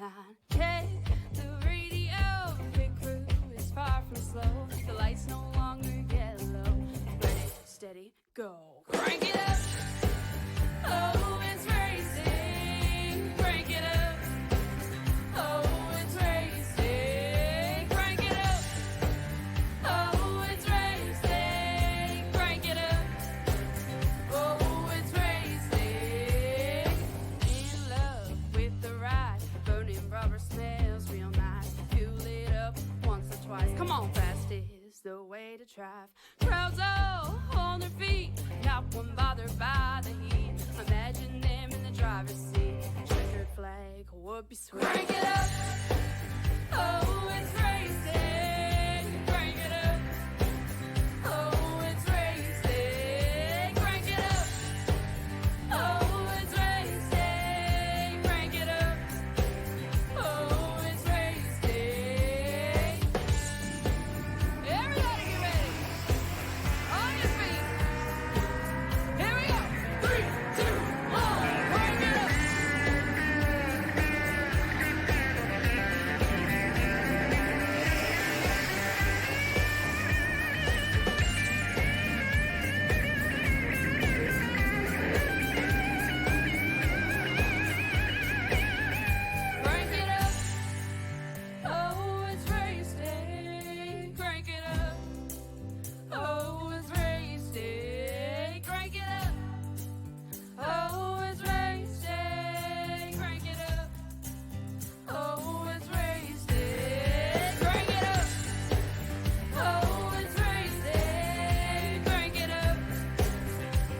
line. Check the radio, pit crew is far from slow. The lights no longer yellow. Ready, steady, go. Crank it up. Oh, it's racing. Crank it up. Oh, it's racing. Crank it up. Oh, it's racing. Crank it up. Oh, it's racing. In love with the ride. Burning rubber smells real nice. Fuel it up once or twice. Come on, fast is the way to drive. Crowds all on their feet. Not one bothered by the heat. Imagine them in the driver's seat. Checkered flag would be sweet. Crank it up. Oh, it's racing. Crank it up. Oh, it's racing. Crank it up. Oh, it's racing. Crank it up. Oh, it's racing. Everybody get ready. On your feet. Here we go. 3, 2, 1. Crank it up. Crank it up. Oh, it's racing. Crank it up. Oh, it's racing. Crank it up. Oh, it's racing. Crank it up. Oh, it's racing. Crank it up. Oh, it's racing. Crank it up.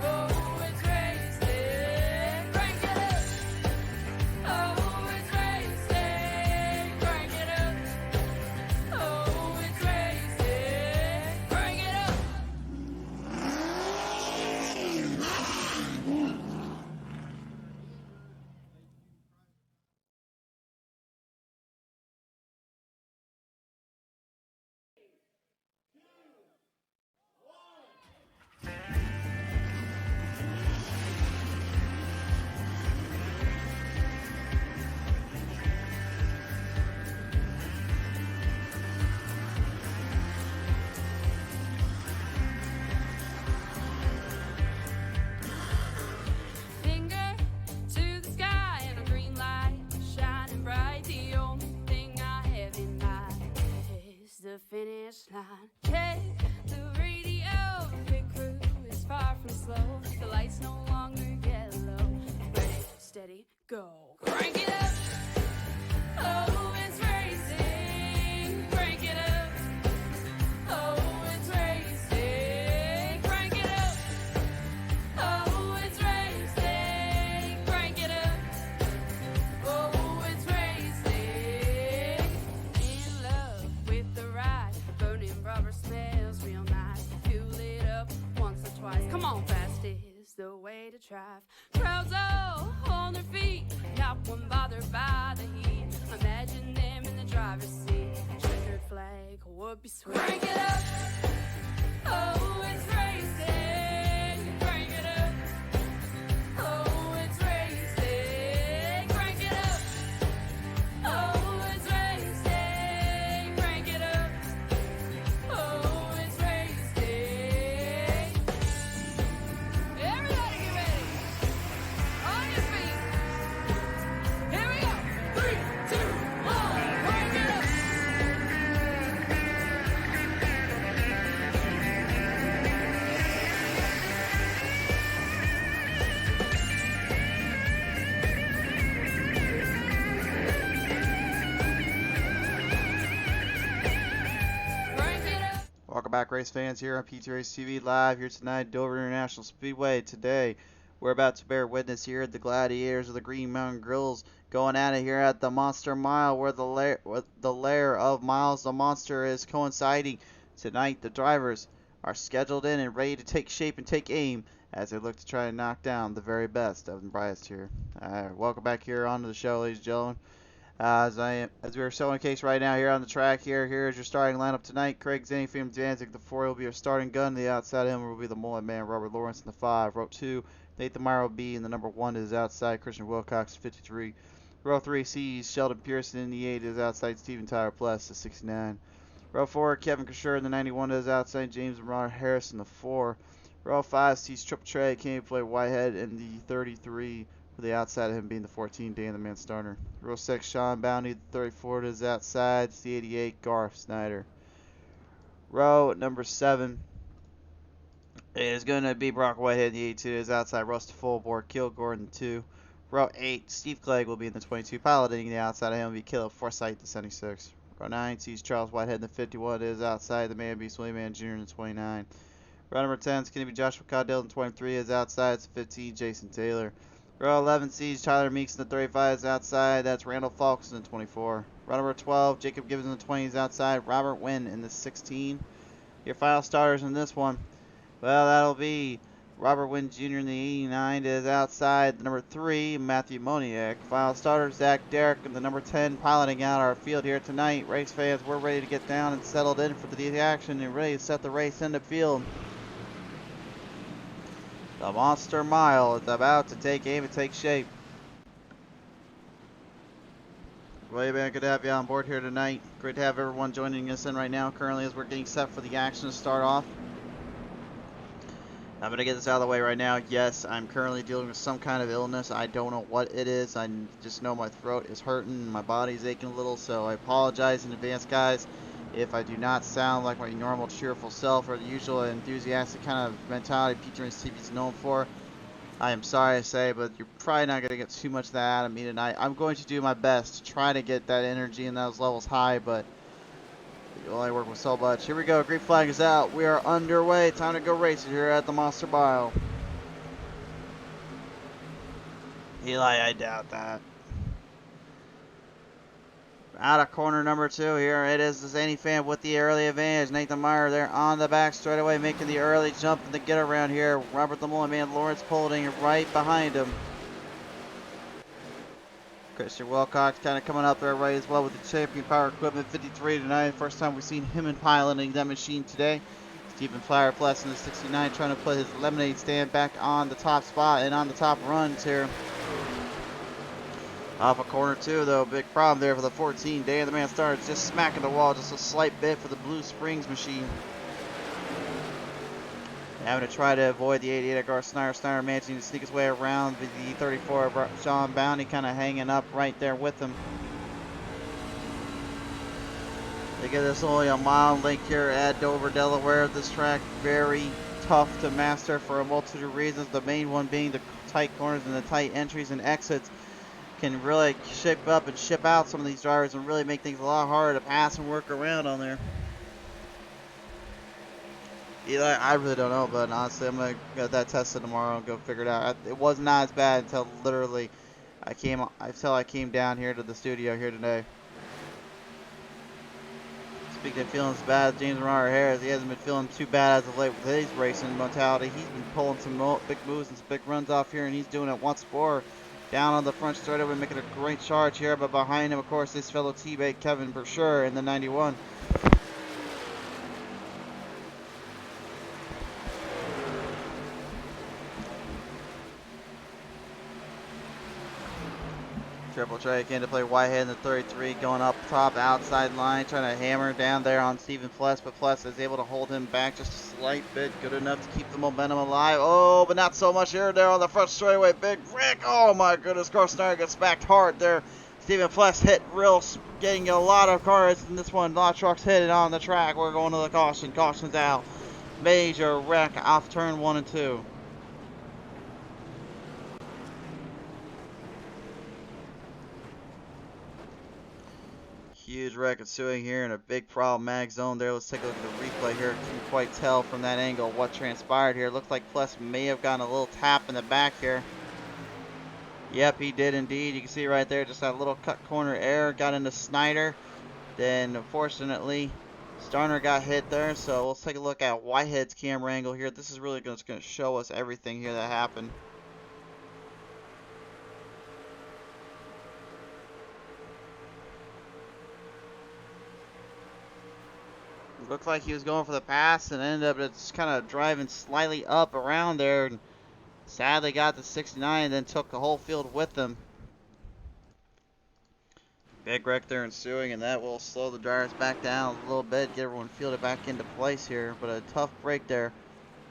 Oh, it's racing. Crank it up. Oh, it's racing. Crank it up. Oh, it's racing. Crank it up. Finger to the sky and a green light shining bright. The only thing I have in mind is the finish line. Check the radio, pit crew is far from slow. The lights no longer yellow. Ready, steady, go. Crank it up. Oh, it's racing. Crank it up. Oh, it's racing. Crank it up. Oh, it's racing. Crank it up. Oh, it's racing. In love with the ride. Burning rubber smells real nice. Fuel it up once or twice. Come on, fast is the way to drive. Crowds all on their feet. Not one bothered by the heat. Imagine them in the driver's seat. Checkered flag would be sweet. Crank it up. Oh, it's racing. Crank it up. Oh, it's racing. Crank it up. Oh, it's racing. Crank it up. Oh, it's racing. Everybody get ready. On your feet. Here we go. 3, 2, 1. Crank it up. Crank it up. Welcome back, race fans, here on PTM Racing TV, live here tonight at Dover International Speedway. Today, we're about to bear witness here at the Gladiators of the Green Mountain Grills, going at it here at the Monster Mile, where the lair of Miles the Monster is coinciding. Tonight, the drivers are scheduled in and ready to take shape and take aim as they look to try to knock down the very best of the brightest here. Welcome back here onto the show, ladies and gentlemen. As we are showing case right now here on the track here is your starting lineup tonight. Craig Zenny from Danzig, the 4 will be your starting gun. The outside of him will be the mullet man, Robert Lawrence in the 5. Row 2, Nathan Meyer will be in the number 1 to his outside. Christian Wilcox, 53, Row 3 sees Sheldon Pearson in the 8 is outside Steven Tyler Plus, the 69. Row 4, Kevin Kersher in the 91 is outside James Ron Harris in the 4. Row 5 sees Triple Trey, Kenny Play Whitehead in the 33, with the outside of him being the 14, Dan the Man Starner. Row 6, Sean Bounty, the 34 is outside, it's the 88, Garth Snyder. Row number 7 is going to be Brock Whitehead in the 82 is outside, Rusty Fullboard, Kilgore in the 2. Row 8, Steve Clegg will be in the 22, piloting the outside of him will be Caleb Forsythe, the 76. Row 9 sees Charles Whitehead in the 51 is outside, the Man Beast William Mann Jr. in the 29. Row number 10 is going to be Joshua Caudill in 23 is outside. It's 15, Jason Taylor. Row 11 sees Tyler Meeks in the 35 is outside. That's Randall Falks in the 24. Row number 12, Jacob Gibbons in the 20 is outside. Robert Wynn in the 16. Your final starters in this one, well, that'll be Robert Wynn Jr. in the 89 is outside. The number 3, Matthew Moniak. Final starter, Zach Derrick in the number 10, piloting out our field here tonight. Race fans, we're ready to get down and settled in for the action and ready to set the race in the field. The Monster Mile is about to take aim and take shape. Well, man, good to have you on board here tonight. Great to have everyone joining us in right now currently as we're getting set for the action to start off. I'm going to get this out of the way right now. Yes, I'm currently dealing with some kind of illness. I don't know what it is. I just know my throat is hurting and my body's aching a little, so I apologize in advance, guys, if I do not sound like my normal cheerful self or the usual enthusiastic kind of mentality PTM Racing TV is known for. I am sorry to say, but you're probably not going to get too much of that out of me tonight. I'm going to do my best to try to get that energy and those levels high, but you only work with so much. Here we go. Green flag is out. We are underway. Time to go racing here at the Monster Mile. Eli, I doubt that. Out of corner number 2 here. It is the Zany fan with the early advantage. Nathan Meyer there on the back straight away, making the early jump in the get around here. Robert the Mullen Man, Lawrence Polding right behind him. Christian Wilcox kind of coming up there right as well with the Champion Power Equipment 53 tonight. First time we've seen him in piloting that machine today. Stephen Flower Plus in the 69 trying to put his lemonade stand back on the top spot and on the top runs here. Off of corner 2 though, big problem there for the 14. Dan the Man starts just smacking the wall, just a slight bit for the Blue Springs machine. Having to try to avoid the 88 of Garth Snyder. Snyder managing to sneak his way around the 34 of Sean Bounty, kind of hanging up right there with him. They get this only a mile link here at Dover, Delaware. This track very tough to master for a multitude of reasons. The main one being the tight corners and the tight entries and exits can really ship up and ship out some of these drivers and really make things a lot harder to pass and work around on there. Eli, I really don't know, but honestly, I'm going to get that tested tomorrow and go figure it out. It was not as bad until literally I came down here to the studio here today. Speaking of feeling as bad, James Ron Harris, he hasn't been feeling too bad as of late with his racing mentality. He's been pulling some big moves and some big runs off here, and he's doing it once more. Down on the front straightaway, making a great charge here, but behind him, of course, his fellow teammate Kevin Kersher in the 91. Triple Trey again to play Whitehead in the 33, going up top outside line, trying to hammer down there on Stephen Fless, but Fless is able to hold him back just a slight bit, good enough to keep the momentum alive. Oh, but not so much here there on the front straightaway. Big Rick, oh my goodness, Garth Snyder gets smacked hard there. Stephen Fless hit real, getting a lot of cars in this one. A lot of trucks hit it on the track. We're going to the caution. Caution's out. Major wreck off turn 1 and 2. Huge wreck ensuing here in a big problematic zone there. Let's take a look at the replay here. Can't quite tell from that angle what transpired here. Looks like Fless may have gotten a little tap in the back here. Yep, he did indeed. You can see right there just that little cut corner error. Got into Snyder. Then, unfortunately, Starner got hit there. So let's take a look at Whitehead's camera angle here. This is really just going to show us everything here that happened. Looked like he was going for the pass and ended up just kind of driving slightly up around there. And sadly got the 69 and then took the whole field with him. Big wreck there ensuing, and that will slow the drivers back down a little bit, get everyone fielded back into place here. But a tough break there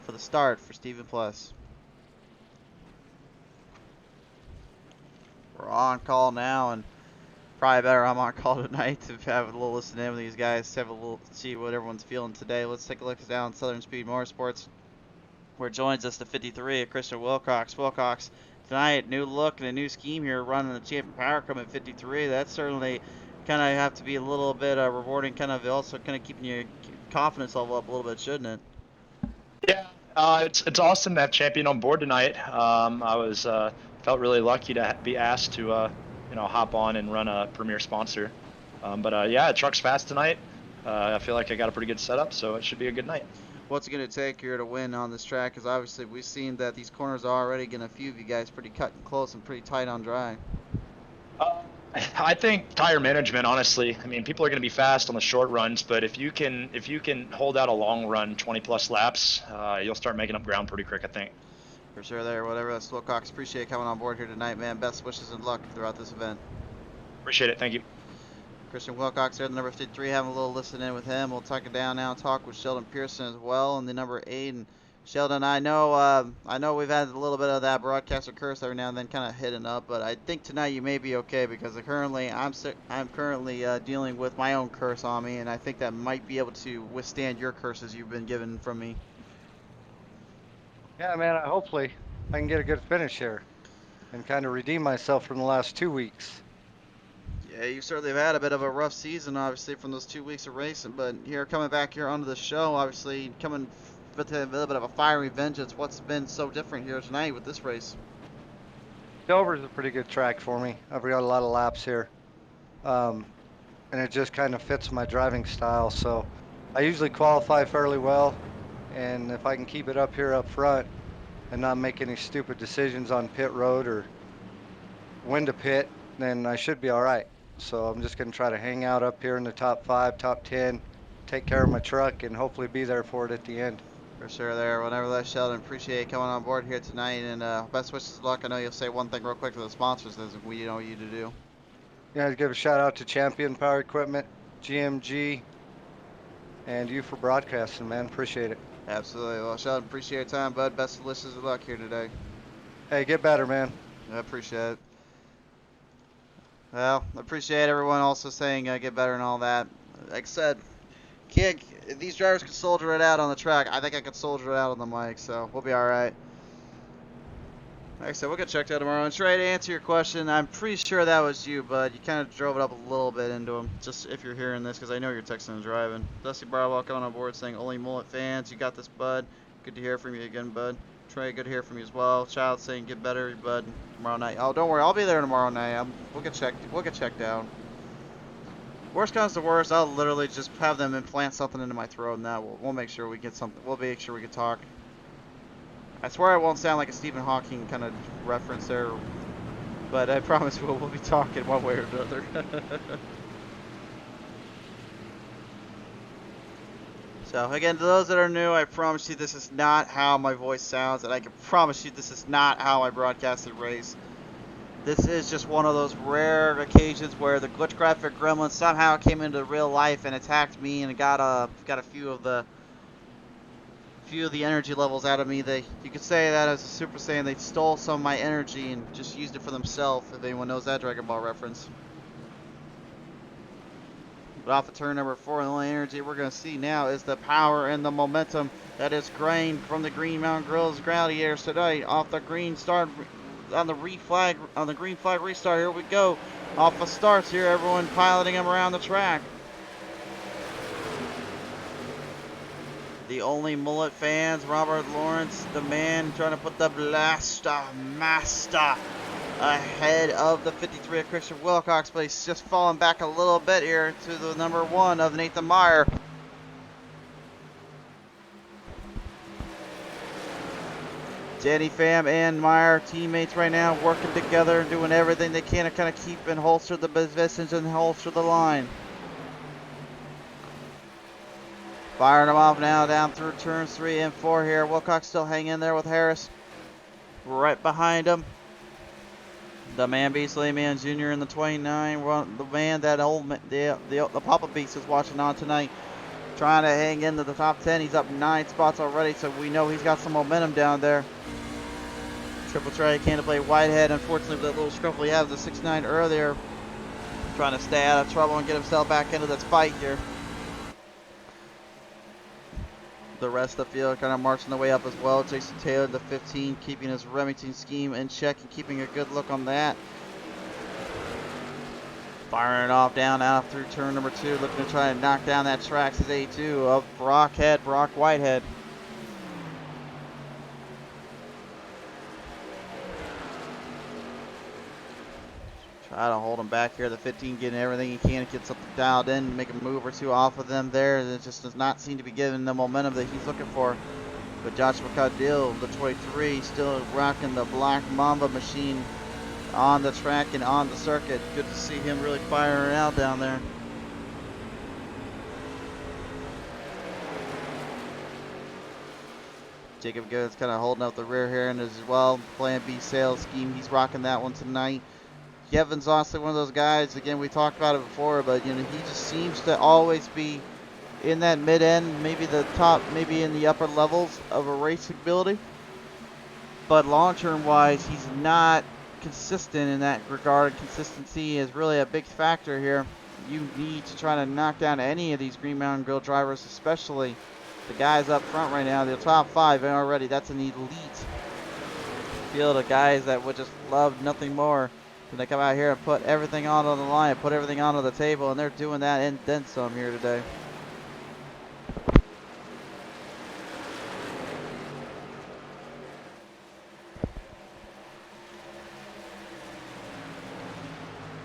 for the start for Stephen Plus. We're on call now, and probably better I'm on call tonight to have a little listen in with these guys, have a little see what everyone's feeling today. Let's take a look down Southern Speed Motorsports, where joins us the 53 of Christian Wilcox. Wilcox tonight, new look and a new scheme here, running the champion power come at 53. That's certainly kind of have to be a little bit rewarding, kind of also kind of keeping your confidence level up a little bit, shouldn't it? Yeah, it's awesome to have champion on board tonight. I was felt really lucky to be asked to hop on and run a premier sponsor. But yeah, truck's fast tonight. I feel like I got a pretty good setup, so it should be a good night. What's it going to take here to win on this track? Because obviously we've seen that these corners are already getting a few of you guys pretty cut and close and pretty tight on dry. I think tire management, honestly. I mean, people are going to be fast on the short runs, but if you can hold out a long run, 20 plus laps, you'll start making up ground pretty quick, I think. For sure there. Whatever. That's Wilcox. Appreciate you coming on board here tonight, man. Best wishes and luck throughout this event. Appreciate it. Thank you. Christian Wilcox there, the number 53. Having a little listen in with him. We'll tuck it down now and talk with Sheldon Pearson as well, and the number 8. And Sheldon, I know we've had a little bit of that broadcaster curse every now and then kind of hitting up, but I think tonight you may be okay because currently I'm currently dealing with my own curse on me, and I think that might be able to withstand your curses you've been given from me. Yeah, man, hopefully I can get a good finish here and kind of redeem myself from the last 2 weeks. Yeah, you certainly have had a bit of a rough season, obviously, from those 2 weeks of racing, but here, coming back here onto the show, obviously, coming with a little bit of a fiery vengeance. What's been so different here tonight with this race? Dover's a pretty good track for me. I've got a lot of laps here, and it just kind of fits my driving style, so I usually qualify fairly well, and if I can keep it up here up front and not make any stupid decisions on pit road or when to pit, then I should be all right. So I'm just going to try to hang out up here in the top 5, top 10, take care of my truck, and hopefully be there for it at the end. For sure there. Whenever that, Sheldon, appreciate you coming on board here tonight, and best wishes of luck. I know you'll say one thing real quick to the sponsors as we know you to do. Yeah, I'd give a shout out to Champion Power Equipment, GMG, and you for broadcasting, man. Appreciate it. Absolutely. Well, Sheldon, appreciate your time, bud. Best wishes of luck here today. Hey, get better, man. I appreciate it. Well, I appreciate everyone also saying get better and all that. Like I said, these drivers can soldier it out on the track. I think I could soldier it out on the mic, so we'll be all right. Like I said, we'll get checked out tomorrow. And Trey, to answer your question, I'm pretty sure that was you, bud. You kind of drove it up a little bit into him, just if you're hearing this, because I know you're texting and driving. Dusty Barwell coming on board saying, only mullet fans. You got this, bud. Good to hear from you again, bud. Trey, good to hear from you as well. Child saying, get better, bud, tomorrow night. Oh, don't worry. I'll be there tomorrow night. We'll get checked out. Worst comes to worst, I'll literally just have them implant something into my throat, and that we'll make sure we get something. We'll make sure we can talk. I swear I won't sound like a Stephen Hawking kind of reference there, but I promise we'll be talking one way or another. So again, to those that are new, I promise you this is not how my voice sounds, and I can promise you this is not how I broadcast a race. This is just one of those rare occasions where the glitch graphic gremlin somehow came into real life and attacked me and got a few of the energy levels out of me. You could say that as a Super Saiyan, they stole some of my energy and just used it for themselves, if anyone knows that Dragon Ball reference. But off of turn number 4, the only energy we're going to see now is the power and the momentum that is gained from the Green Mountain Grills Gladiators today. Off the green start, on the green flag restart. Here we go. Off the starts here, everyone piloting them around the track. The only mullet fans, Robert Lawrence, the man trying to put the blaster master ahead of the 53 of Christian Wilcox, but he's just falling back a little bit here to the number 1 of Nathan Meyer. Danny Pham and Meyer, teammates right now, working together and doing everything they can to kind of keep and holster the positions and holster the line. Firing them off now down through turns 3 and 4 here. Wilcox still hanging in there with Harris right behind him. The man beast Layman Jr. in the 29. The man that the Papa Beast is watching on tonight. Trying to hang into the top 10. He's up 9 spots already, so we know he's got some momentum down there. Triple try can to play Whitehead. Unfortunately, with that little scruffle he had the 6-9 earlier. Trying to stay out of trouble and get himself back into this fight here. The rest of the field kind of marching the way up as well. Jason Taylor, the 15, keeping his Remington scheme in check and keeping a good look on that. Firing it off down out through turn number 2, looking to try and knock down that Traxxas A2 of Brock Whitehead. Try to hold him back here. The 15 getting everything he can to get something dialed in, make a move or two off of them there. It just does not seem to be giving the momentum that he's looking for. But Joshua Caudill, the 23, still rocking the Black Mamba machine on the track and on the circuit. Good to see him really firing out down there. Jacob Goods kind of holding up the rear here and as well. Plan B sales scheme, he's rocking that one tonight. Kevin's honestly one of those guys, again, we talked about it before, but you know, he just seems to always be in that mid-end, maybe the top, maybe in the upper levels of a racing ability. But long-term wise, he's not consistent in that regard. Consistency is really a big factor here. You need to try to knock down any of these Green Mountain Grill drivers, especially the guys up front right now. The top 5 already, that's an elite field of guys that would just love nothing more than to come out here and put everything on the line, put everything onto the table, and they're doing that and then some here today.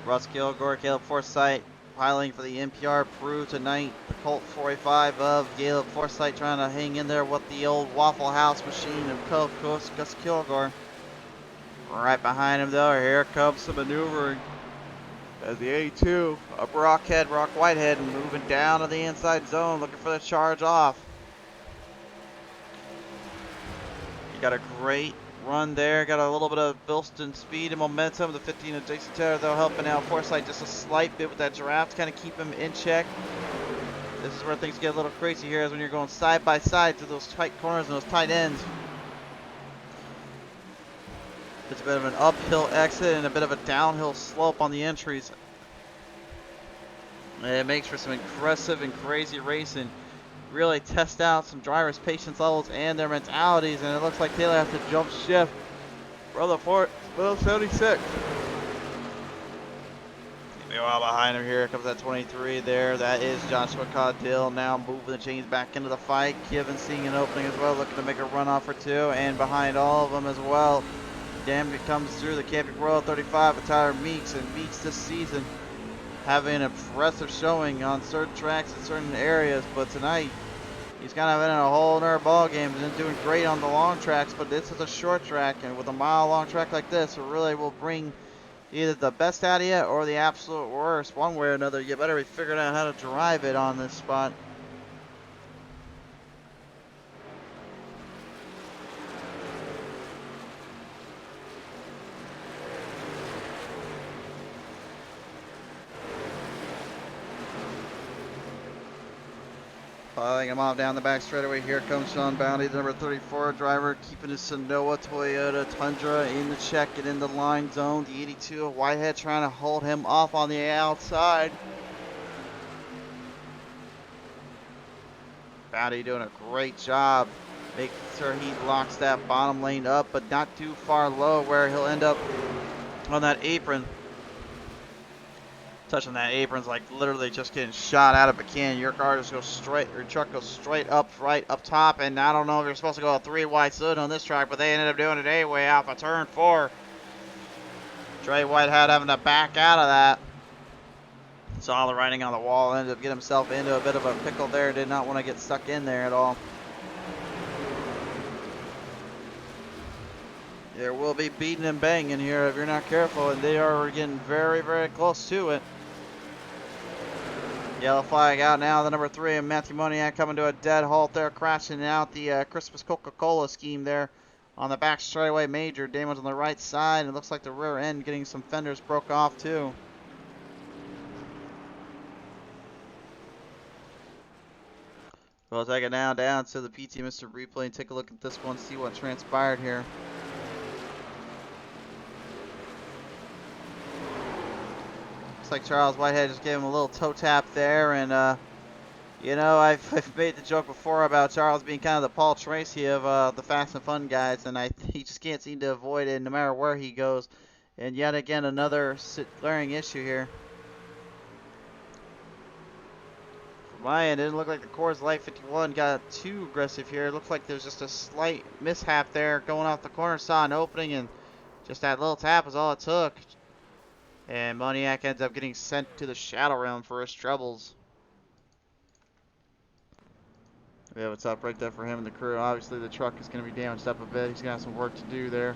Russ Kilgore, Caleb Forsythe piloting for the NPR Peru tonight. The Colt 485 of Caleb Forsythe trying to hang in there with the old Waffle House machine of Gus Kilgore. Right behind him though, here comes some maneuvering as the A2 of Brock Whitehead moving down to the inside zone looking for the charge off. You got a great run there, got a little bit of Bilston speed and momentum. The 15 of Jason Taylor though helping out Forsythe just a slight bit with that giraffe to kind of keep him in check. This is where things get a little crazy here, is when you're going side by side through those tight corners and those tight ends. It's a bit of an uphill exit and a bit of a downhill slope on the entries. And it makes for some aggressive and crazy racing. Really test out some drivers' patience levels and their mentalities, and it looks like Taylor has to jump shift. Brother Fort, 76. Meanwhile, behind him here comes that 23 there. That is Joshua Caudill now moving the chains back into the fight. Kevin seeing an opening as well, looking to make a run off or two, and behind all of them as well. Damn, it comes through the Camping World 35 of Tyler Meeks, and Meeks this season having an impressive showing on certain tracks in certain areas, but tonight he's kind of in a whole nother ball game. He's been doing great on the long tracks, but this is a short track, and with a mile-long track like this, it really will bring either the best out of you or the absolute worst. One way or another, you better be figuring out how to drive it on this spot. Piling him off down the back straightaway. Here comes Sean Bounty, the number 34 driver, keeping his Sonoma Toyota Tundra in the check and in the line zone. The 82 of Whitehead trying to hold him off on the outside. Bounty doing a great job making sure he locks that bottom lane up, but not too far low where he'll end up on that apron. Touching that apron's like literally just getting shot out of a can. Your car just goes straight, your truck goes straight up, right up top, and I don't know if you're supposed to go a 3 wide saloon on this track, but they ended up doing it anyway off of turn 4. Trey Whitehead having to back out of that. Saw the writing on the wall, ended up getting himself into a bit of a pickle there. Did not want to get stuck in there at all. There will be beating and banging here if you're not careful, and they are getting very, very close to it. Yellow flag out now, the number 3 of Matthew Moniak coming to a dead halt there, crashing out the Christmas Coca-Cola scheme there on the back straightaway. Major damage on the right side. It looks like the rear end getting some fenders broke off too. We'll take it now down to the PTM replay and take a look at this one, see what transpired here. Looks like Charles Whitehead just gave him a little toe tap there, and you know, I've made the joke before about Charles being kind of the Paul Tracy of the Fast and Fun guys, and he just can't seem to avoid it no matter where he goes. And yet again, another glaring issue here. From my end, it didn't look like the Coors Light 51 got too aggressive here. It looks like there's just a slight mishap there going off the corner. Saw an opening, and just that little tap was all it took. And Moniak ends up getting sent to the Shadow Realm for his troubles. Yeah, what's up right there for him and the crew. Obviously, the truck is going to be damaged up a bit. He's got some work to do there.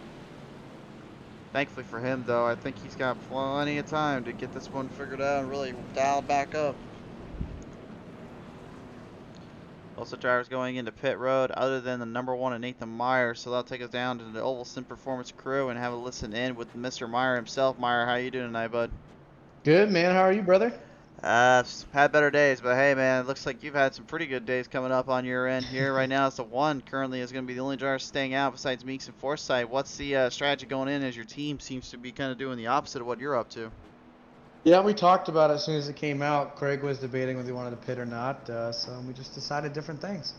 Thankfully for him, though, I think he's got plenty of time to get this one figured out and really dialed back up. Also, drivers going into pit road other than the number 1 and Nathan Meyer. So that'll take us down to the Ovalson Performance crew and have a listen in with Mr. Meyer himself. Meyer, how you doing tonight, bud? Good, man. How are you, brother? Had better days, but hey, man, it looks like you've had some pretty good days coming up on your end here. Right now, it's the 1 currently is going to be the only driver staying out besides Meeks and Forsythe. What's the strategy going in as your team seems to be kind of doing the opposite of what you're up to? Yeah, we talked about it as soon as it came out. Craig was debating whether he wanted to pit or not, so we just decided different things.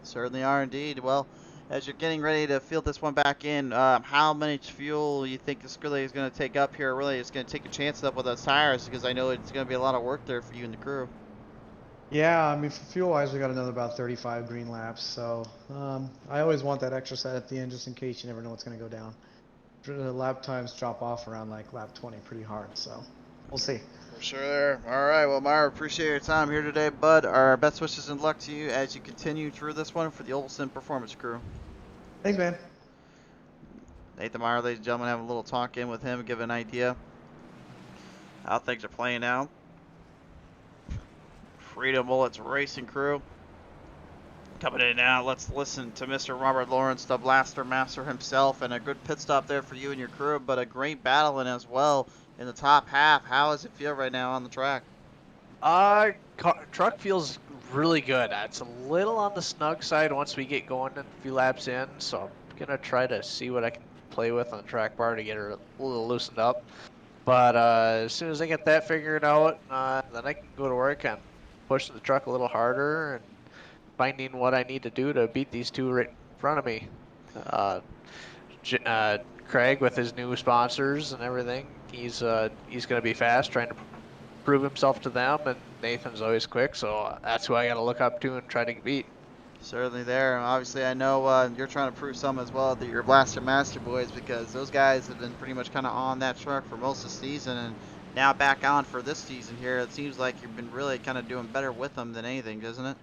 Certainly are indeed. Well, as you're getting ready to field this one back in, how much fuel you think this really is going to take up here? Really, it's going to take your chances up with those tires, because I know it's going to be a lot of work there for you and the crew. Yeah, I mean, for fuel-wise, we got another about 35 green laps, so I always want that extra set at the end just in case you never know what's going to go down. The lap times drop off around like lap 20 pretty hard, so we'll see. For sure there. All right, well, Meyer, appreciate your time here today, bud. Our best wishes and luck to you as you continue through this one for the Olson Performance crew. Thanks, man. Nathan Meyer, ladies and gentlemen, have a little talk in with him, give an idea how things are playing out. Freedom Bullets Racing crew coming in now. Let's listen to Mr. Robert Lawrence, the Blaster Master himself, and a good pit stop there for you and your crew, but a great battling as well in the top half. How does it feel right now on the track? Truck feels really good. It's a little on the snug side once we get going a few laps in, so I'm gonna try to see what I can play with on the track bar to get her a little loosened up. But as soon as I get that figured out, then I can go to work and push the truck a little harder and finding what I need to do to beat these two right in front of me. Craig with his new sponsors and everything, he's gonna be fast, trying to prove himself to them, and Nathan's always quick, so that's who I gotta look up to and try to beat. Certainly there. Obviously, I know you're trying to prove some as well that you're Blaster Master boys, because those guys have been pretty much kind of on that truck for most of the season, and now back on for this season here. It seems like you've been really kind of doing better with them than anything, doesn't it?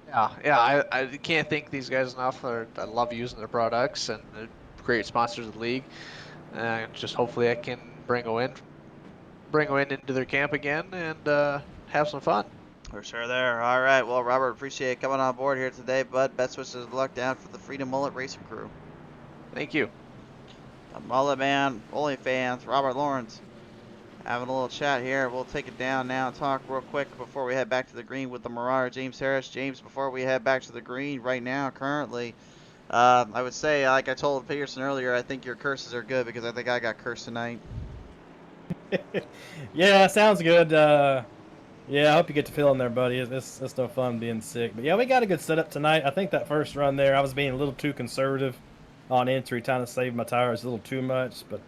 Yeah, I can't thank these guys enough. I love using their products, and they're great sponsors of the league. And just hopefully I can bring a win into their camp again and have some fun. For sure there. All right. Well, Robert, appreciate it coming on board here today, bud. Best wishes of luck down for the Freedom Mullet Racing crew. Thank you. The Mullet Man, OnlyFans, Robert Lawrence. Having a little chat here. We'll take it down now and talk real quick before we head back to the green with the Marauder, James Harris. James, before we head back to the green right now, currently, I would say, like I told Peterson earlier, I think your curses are good because I think I got cursed tonight. Yeah, sounds good. Yeah, I hope you get to feel in there, buddy. It's no fun being sick. But yeah, we got a good setup tonight. I think that first run there, I was being a little too conservative on entry, trying to save my tires a little too much. But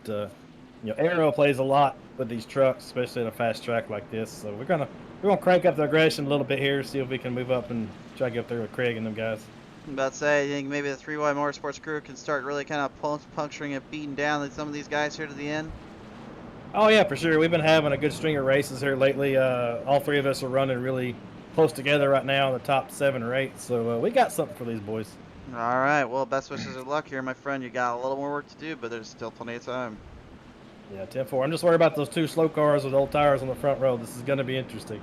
you know, aero plays a lot with these trucks, especially at a fast track like this. So we're gonna crank up the aggression a little bit here, see if we can move up and try to get up there with Craig and them guys. I'm about to say, I think maybe the 3Y Motorsports crew can start really kind of puncturing and beating down some of these guys here to the end. Oh yeah, for sure. We've been having a good string of races here lately. All three of us are running really close together right now in the top 7 or 8. So we got something for these boys. All right. Well, best wishes of luck here, my friend. You got a little more work to do, but there's still plenty of time. Yeah, 10-4. I'm just worried about those 2 slow cars with old tires on the front row. This is going to be interesting.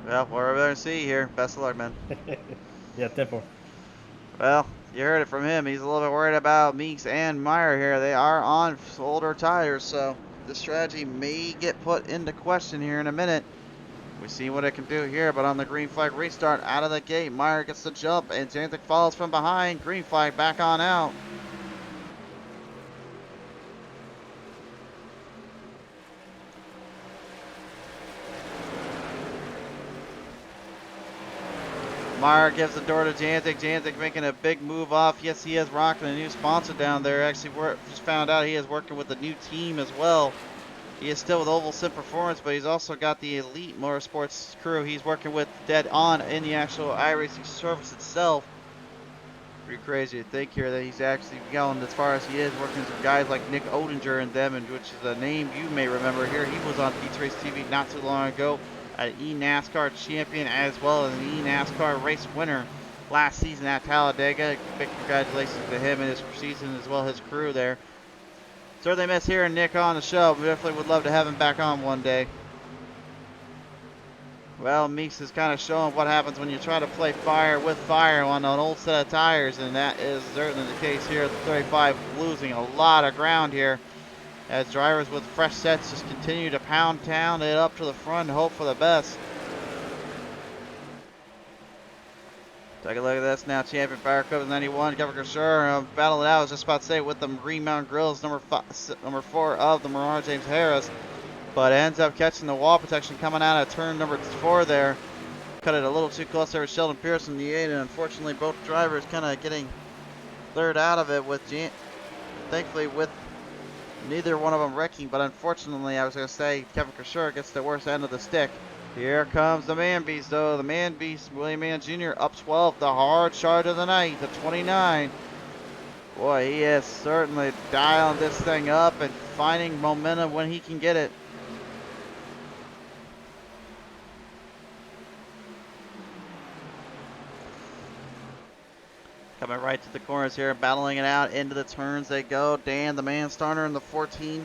Well, we're over there to see you here. Best of luck, man. Yeah, 10-4. Well, You heard it from him. He's a little bit worried about Meeks and Meyer here. They are on older tires, so the strategy may get put into question here in a minute. We see what it can do here, but on the green flag restart out of the gate, Meyer gets the jump, and Jantic follows from behind. Green flag back on out. Meyer gives the door to Jantic. Jantic making a big move off. Yes, he is rocking a new sponsor down there. Actually, just found out he is working with a new team as well. He is still with Oval Sim Performance, but he's also got the Elite Motorsports crew he's working with dead on in the actual iRacing service itself. Pretty crazy to think here that he's actually going as far as he is, working with some guys like Nick Odinger and them, and which is a name you may remember here. He was on PTM Racing TV not too long ago. An eNASCAR champion as well as an eNASCAR race winner last season at Talladega. Big congratulations to him and his season as well as his crew there. Certainly miss hearing Nick on the show. We definitely would love to have him back on one day. Well, Meeks is kind of showing what happens when you try to play fire with fire on an old set of tires, and that is certainly the case here. The 35 losing a lot of ground here as drivers with fresh sets just continue to pound it up to the front and hope for the best. Take a look at this now. Champion Fire Cup 91. Kevin Kershaw battling it out. I was just about to say with the Green Mountain Grills, number 4 of the Mirage James Harris. But ends up catching the wall protection coming out of turn number 4 there. Cut it a little too close there with Sheldon Pierce in the 8. And unfortunately, both drivers kind of getting cleared out of it with thankfully with neither one of them wrecking. But unfortunately, I was going to say Kevin Kershaw gets the worst end of the stick. Here comes the Man Beast, though. The Man Beast, William Mann Jr. up 12. The hard charge of the night, the 29. Boy, he is certainly dialing this thing up and finding momentum when he can get it. Coming right to the corners here, battling it out into the turns they go. Dan, the man starter in the 14.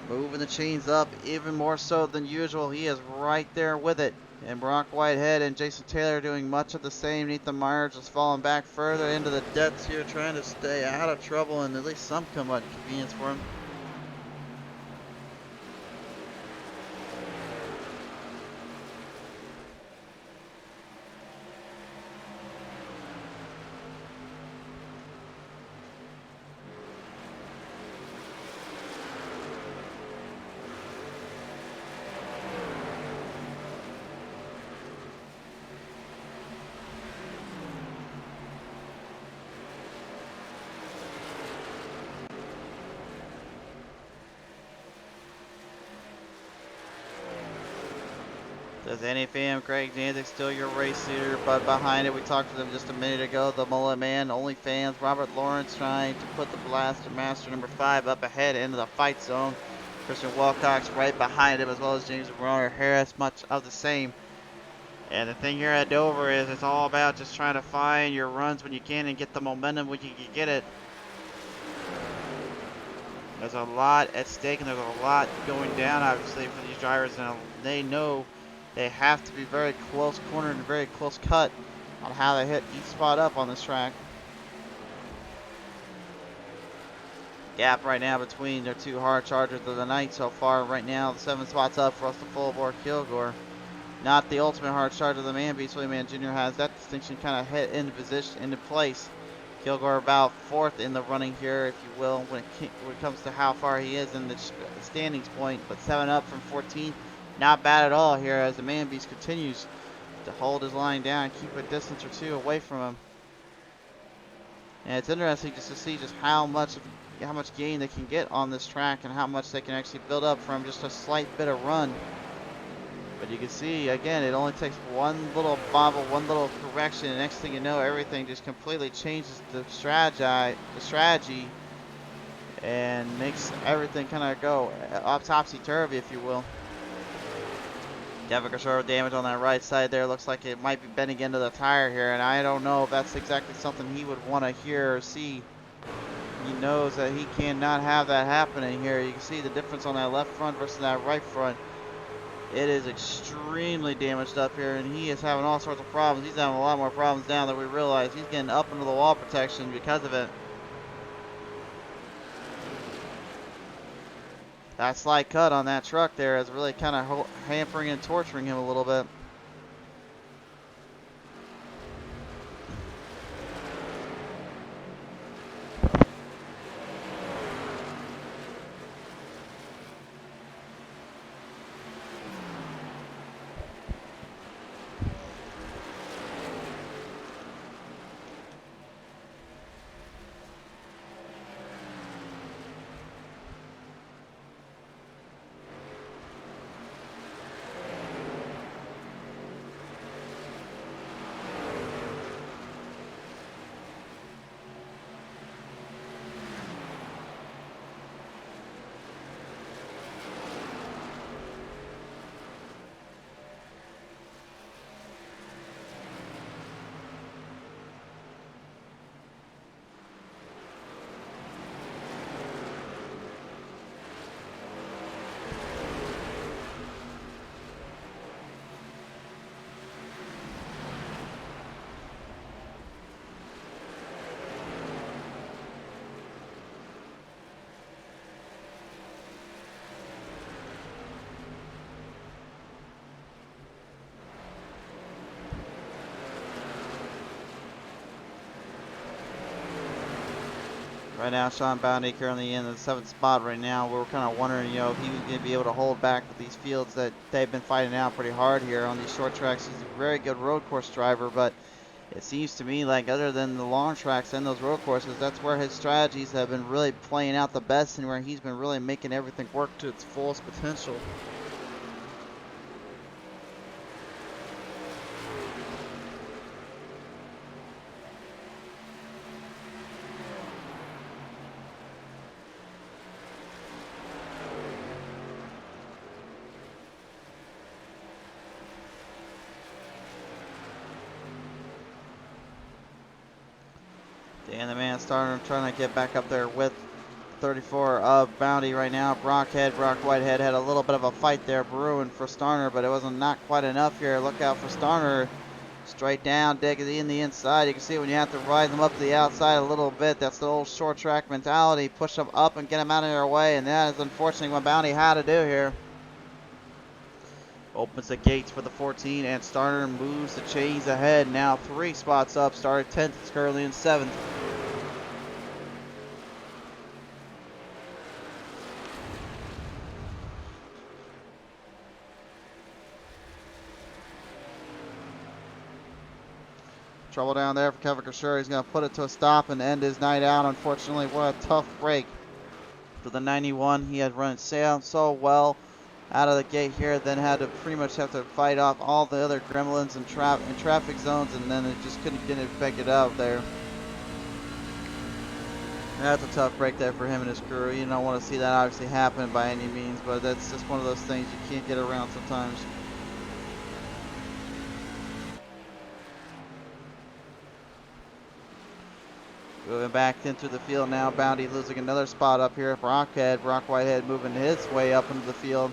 Moving the chains up even more so than usual. He is right there with it. And Brock Whitehead and Jason Taylor doing much of the same. Nathan Meyer just falling back further into the depths here, trying to stay out of trouble and at least some inconvenience for him. Does any fam, Craig Jantic still your race leader, but behind it, we talked to them just a minute ago, the Mullet Man, only fans, Robert Lawrence trying to put the Blaster Master number 5 up ahead into the fight zone. Christian Wilcox right behind him, as well as James Royer Harris, much of the same. And the thing here at Dover is it's all about just trying to find your runs when you can and get the momentum when you can get it. There's a lot at stake and there's a lot going down, obviously, for these drivers, and they know they have to be very close cornered and very close cut on how they hit each spot up on this track. Gap right now between their two hard chargers of the night so far. Right now, the 7 spots up for Russell Fullbore Kilgore. Not the ultimate hard charger of the Man Beast. William Mann Jr. has that distinction kind of hit into position, into place. Kilgore about 4th in the running here, if you will, when it comes to how far he is in the standings point, but 7 up from 14th. Not bad at all here as the Man Beast continues to hold his line down, keep a distance or 2 away from him. And it's interesting just to see just how much gain they can get on this track and how much they can actually build up from just a slight bit of run. But you can see, again, it only takes one little bobble, one little correction, and next thing you know, everything just completely changes the strategy and makes everything kind of go topsy-turvy, if you will. Kevin Kershaw damage on that right side there. Looks like it might be bending into the tire here, and I don't know if that's exactly something he would want to hear or see. He knows that he cannot have that happening here. You can see the difference on that left front versus that right front. It is extremely damaged up here, and he is having all sorts of problems. He's having a lot more problems now than we realize. He's getting up into the wall protection because of it. That slight cut on that truck there is really kind of hampering and torturing him a little bit. Right now, Sean Bounty currently in the 7th spot right now. We're kind of wondering, you know, if he was going to be able to hold back with these fields that they've been fighting out pretty hard here on these short tracks. He's a very good road course driver, but it seems to me like other than the long tracks and those road courses, that's where his strategies have been really playing out the best and where he's been really making everything work to its fullest potential. Dan the man starting trying to get back up there with 34 of Bounty right now. Brock Whitehead had a little bit of a fight there brewing for Starner, but it wasn't not quite enough here. Look out for Starner. Straight down, digging in the inside. You can see when you have to rise them up to the outside a little bit. That's the old short track mentality. Push them up and get them out of their way, and that is unfortunately what Bounty had to do here. Opens the gates for the 14, and Starner moves the chains ahead. Now 3 spots up. Started 10th, is currently in 7th. Trouble down there for Kevin Kersher. He's going to put it to a stop and end his night out. Unfortunately, what a tough break for the 91. He had run so well out of the gate here, then had to pretty much have to fight off all the other gremlins and traffic zones, and then it just couldn't get it figured out there. That's a tough break there for him and his crew. You don't want to see that obviously happen by any means, but that's just one of those things you can't get around sometimes. Moving back into the field now. Bounty losing another spot up here. Brock Whitehead moving his way up into the field.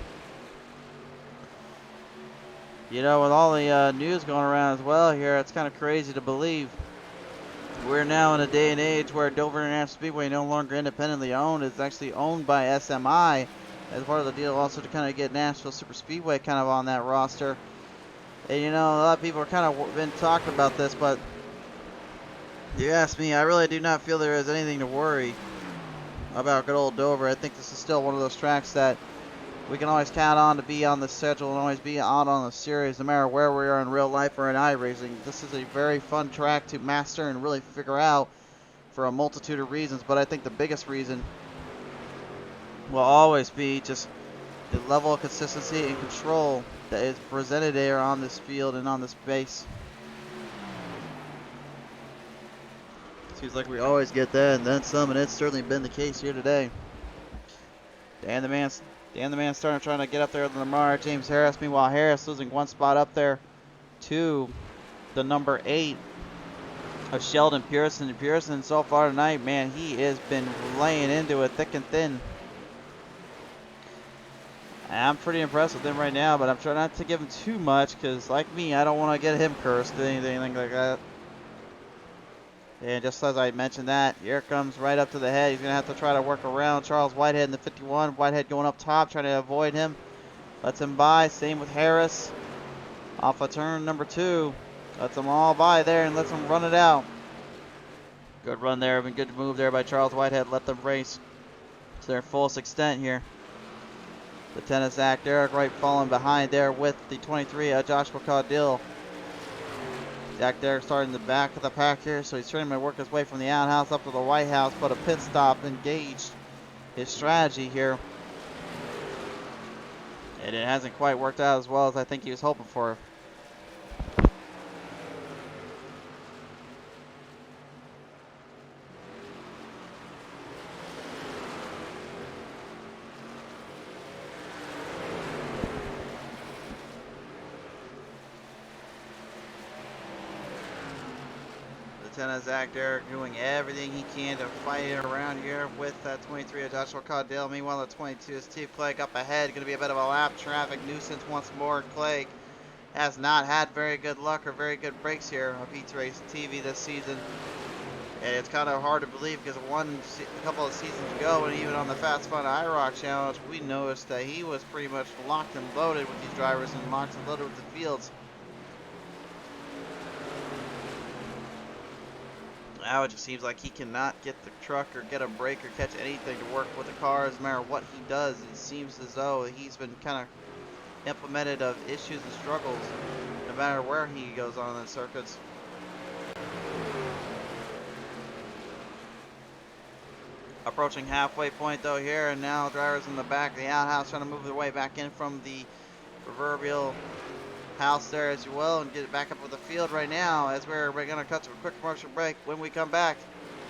You know, with all the news going around as well here, it's kind of crazy to believe. We're now in a day and age where Dover International Speedway no longer independently owned. It's actually owned by SMI as part of the deal, also to kind of get Nashville Super Speedway kind of on that roster. And you know, a lot of people are kind of been talking about this, but you ask me, I really do not feel there is anything to worry about good old Dover. I think this is still one of those tracks that we can always count on to be on the schedule and always be out on the series, no matter where we are in real life or in iRacing. This is a very fun track to master and really figure out for a multitude of reasons, but I think the biggest reason will always be just the level of consistency and control that is presented there on this field and on this base. Seems like we always get that and then some, and it's certainly been the case here today. Dan the man starting trying to get up there with Lamar James Harris. Meanwhile, Harris losing 1 spot up there to the number 8 of Sheldon Pearson. And Pearson so far tonight, man, he has been laying into it thick and thin. I'm pretty impressed with him right now, but I'm trying not to give him too much because, like me, I don't want to get him cursed or anything like that. And just as I mentioned that, here comes right up to the head. He's going to have to try to work around Charles Whitehead in the 51. Whitehead going up top, trying to avoid him. Lets him by. Same with Harris. Off of turn number 2. Lets them all by there and lets them run it out. Good run there. Good move there by Charles Whitehead. Let them race to their fullest extent here. Lieutenant Zach Derrick right falling behind there with the 23, Joshua Caudill. Zach Derrick starting in the back of the pack here, so he's trying to work his way from the outhouse up to the White House, but a pit stop engaged his strategy here. And it hasn't quite worked out as well as I think he was hoping for. Lieutenant Zach Derrick doing everything he can to fight it around here with that 23 of Joshua Caudill. Meanwhile, the 22 is Steve Clegg up ahead. Going to be a bit of a lap traffic nuisance once more. Clegg has not had very good luck or very good breaks here on PTM Racing TV this season. And it's kind of hard to believe because a couple of seasons ago, and even on the Fast Fun IROC Challenge, we noticed that he was pretty much locked and loaded with these drivers and locked and loaded with the fields. Now it just seems like he cannot get the truck or get a break or catch anything to work with the cars, no matter what he does. It seems as though he's been kind of implemented of issues and struggles no matter where he goes on the circuits. Approaching halfway point though here, and now drivers in the back of the outhouse trying to move their way back in from the proverbial house there as well and get it back up with the field right now as we're going to cut to a quick commercial break. When we come back,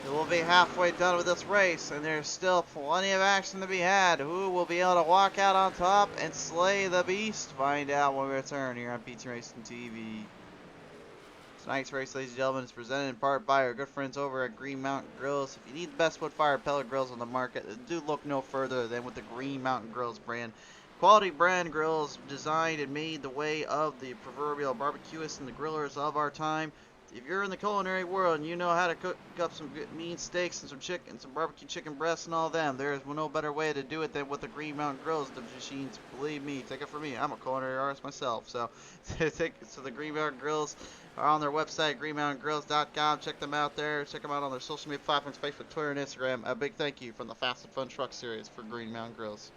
it will be halfway done with this race and there's still plenty of action to be had. Who will be able to walk out on top and slay the beast? Find out when we return here on PTM Racing TV. Tonight's race, ladies and gentlemen, is presented in part by our good friends over at Green Mountain Grills. If you need the best wood-fired pellet grills on the market, do look no further than with the Green Mountain Grills brand. Quality brand grills designed and made the way of the proverbial barbecuists and the grillers of our time. If you're in the culinary world and you know how to cook up some good mean steaks and some chicken, some barbecue chicken breasts and all them, there is no better way to do it than with the Green Mountain Grills. The machines, believe me, take it from me. I'm a culinary artist myself, so the Green Mountain Grills are on their website, greenmountaingrills.com. Check them out there. Check them out on their social media platforms, Facebook, Twitter, and Instagram. A big thank you from the Fast and Fun Truck Series for Green Mountain Grills.